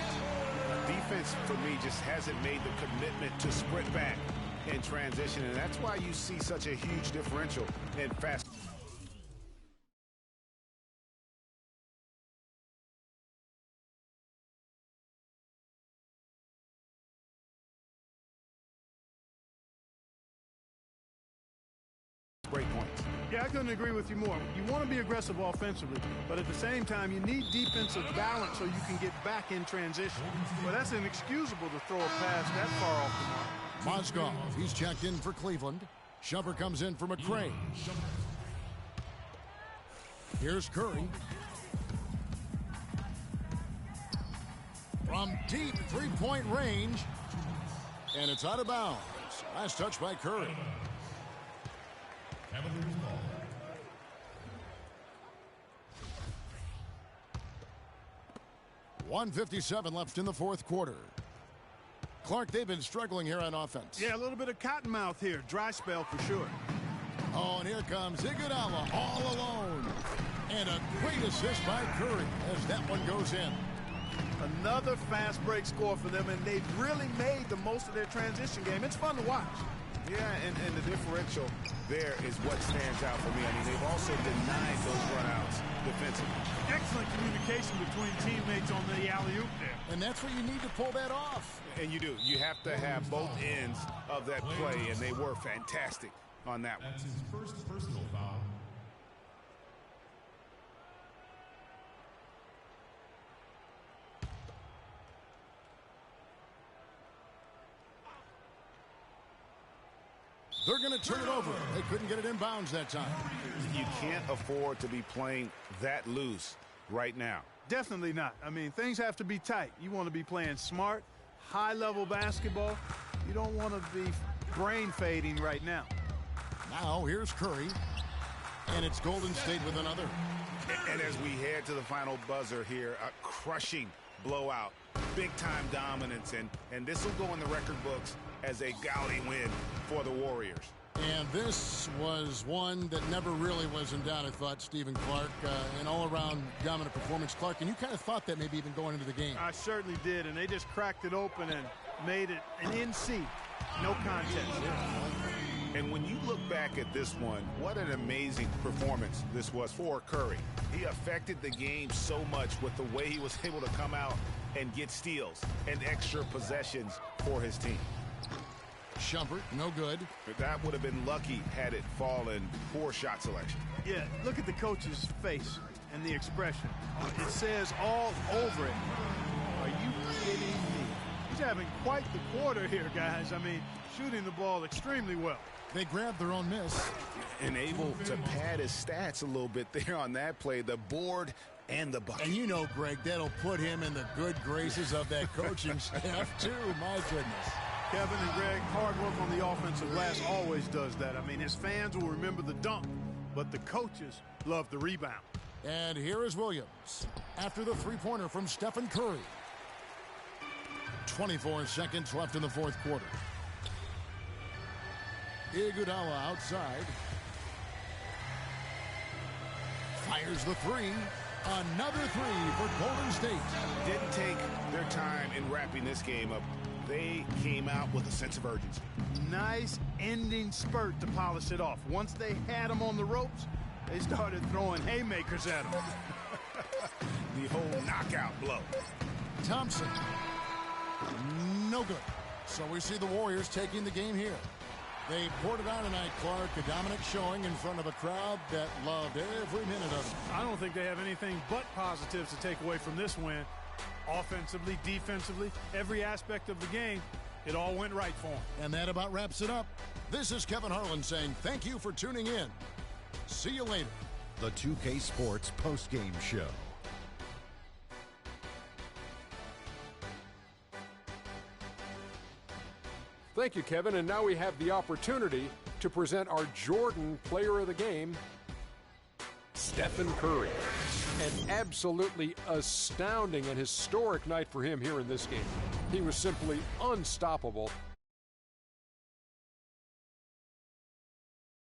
[SPEAKER 3] Defense, for me, just hasn't made the commitment to sprint back in transition, and that's why you see such a huge differential in fast. Break points.
[SPEAKER 4] Yeah, I couldn't agree with you more. You want to be aggressive offensively, but at the same time, you need defensive balance so you can get back in transition. Well, that's inexcusable to throw a pass that far off the mark.
[SPEAKER 2] Mozgov, he's checked in for Cleveland. Shumpert comes in for McCray. Here's Curry. From deep three-point range. And it's out of bounds. Last touch by Curry.
[SPEAKER 6] Cavaliers ball.
[SPEAKER 2] .157 left in the fourth quarter. Clark, they've been struggling here on offense.
[SPEAKER 4] Yeah, a little bit of cottonmouth here. Dry spell for sure.
[SPEAKER 2] Oh, and here comes Iguodala all alone. And a great assist by Curry as that one goes in.
[SPEAKER 4] Another fast break score for them, and they've really made the most of their transition game. It's fun to watch.
[SPEAKER 3] Yeah, and the differential there is what stands out for me. I mean, they've also denied those runouts defensively.
[SPEAKER 4] Excellent communication between teammates on the alley-oop there.
[SPEAKER 2] And that's what you need to pull that off.
[SPEAKER 3] And you do. You have to have both ends of that play, and they were fantastic on that one.
[SPEAKER 6] That's his first personal foul.
[SPEAKER 2] They're going to turn it over. They couldn't get it in bounds that time.
[SPEAKER 3] You can't afford to be playing that loose right now.
[SPEAKER 4] Definitely not. I mean, things have to be tight. You want to be playing smart, high-level basketball. You don't want to be brain fading right now.
[SPEAKER 2] Now here's Curry, and it's Golden State with another.
[SPEAKER 3] And as we head to the final buzzer here, a crushing blowout, big-time dominance, and this will go in the record books as a gaudy win for the Warriors.
[SPEAKER 2] And this was one that never really was in doubt, I thought, Stephen Clark. An all-around dominant performance. Clark, and you kind of thought that maybe even going into the game.
[SPEAKER 4] I certainly did, and they just cracked it open and made it an NC. No contest.
[SPEAKER 3] And when you look back at this one, what an amazing performance this was for Curry. He affected the game so much with the way he was able to come out and get steals and extra possessions for his team.
[SPEAKER 2] Shumpert, no good.
[SPEAKER 3] But that would have been lucky had it fallen. Poor shot selection.
[SPEAKER 4] Yeah, look at the coach's face and the expression. It says all over it. Are you kidding me? He's having quite the quarter here, guys. I mean, shooting the ball extremely well.
[SPEAKER 2] They grabbed their own miss.
[SPEAKER 3] And able to pad his stats a little bit there on that play. The board and the bucket.
[SPEAKER 2] And you know, Greg, that'll put him in the good graces of that coaching staff, too. My goodness.
[SPEAKER 4] Kevin and Greg, hard work on the offensive glass always does that. I mean, his fans will remember the dunk, but the coaches love the rebound.
[SPEAKER 2] And here is Williams after the three-pointer from Stephen Curry. 24 seconds left in the fourth quarter. Iguodala outside. Fires the three. Another three for Golden State.
[SPEAKER 3] Didn't take their time in wrapping this game up. They came out with a sense of urgency.
[SPEAKER 4] Nice ending spurt to polish it off. Once they had him on the ropes, they started throwing haymakers at him.
[SPEAKER 3] The whole knockout blow.
[SPEAKER 2] Thompson. No good. So we see the Warriors taking the game here. They poured it on tonight, Clark. A dominant showing in front of a crowd that loved every minute of it.
[SPEAKER 4] I don't think they have anything but positives to take away from this win. Offensively, defensively, every aspect of the game, it all went right for them.
[SPEAKER 2] And that about wraps it up. This is Kevin Harlan saying thank you for tuning in. See you later.
[SPEAKER 10] The 2K Sports postgame show.
[SPEAKER 7] Thank you, Kevin. And now we have the opportunity to present our Jordan Player of the Game, Stephen Curry. An absolutely astounding and historic night for him here in this game. He was simply unstoppable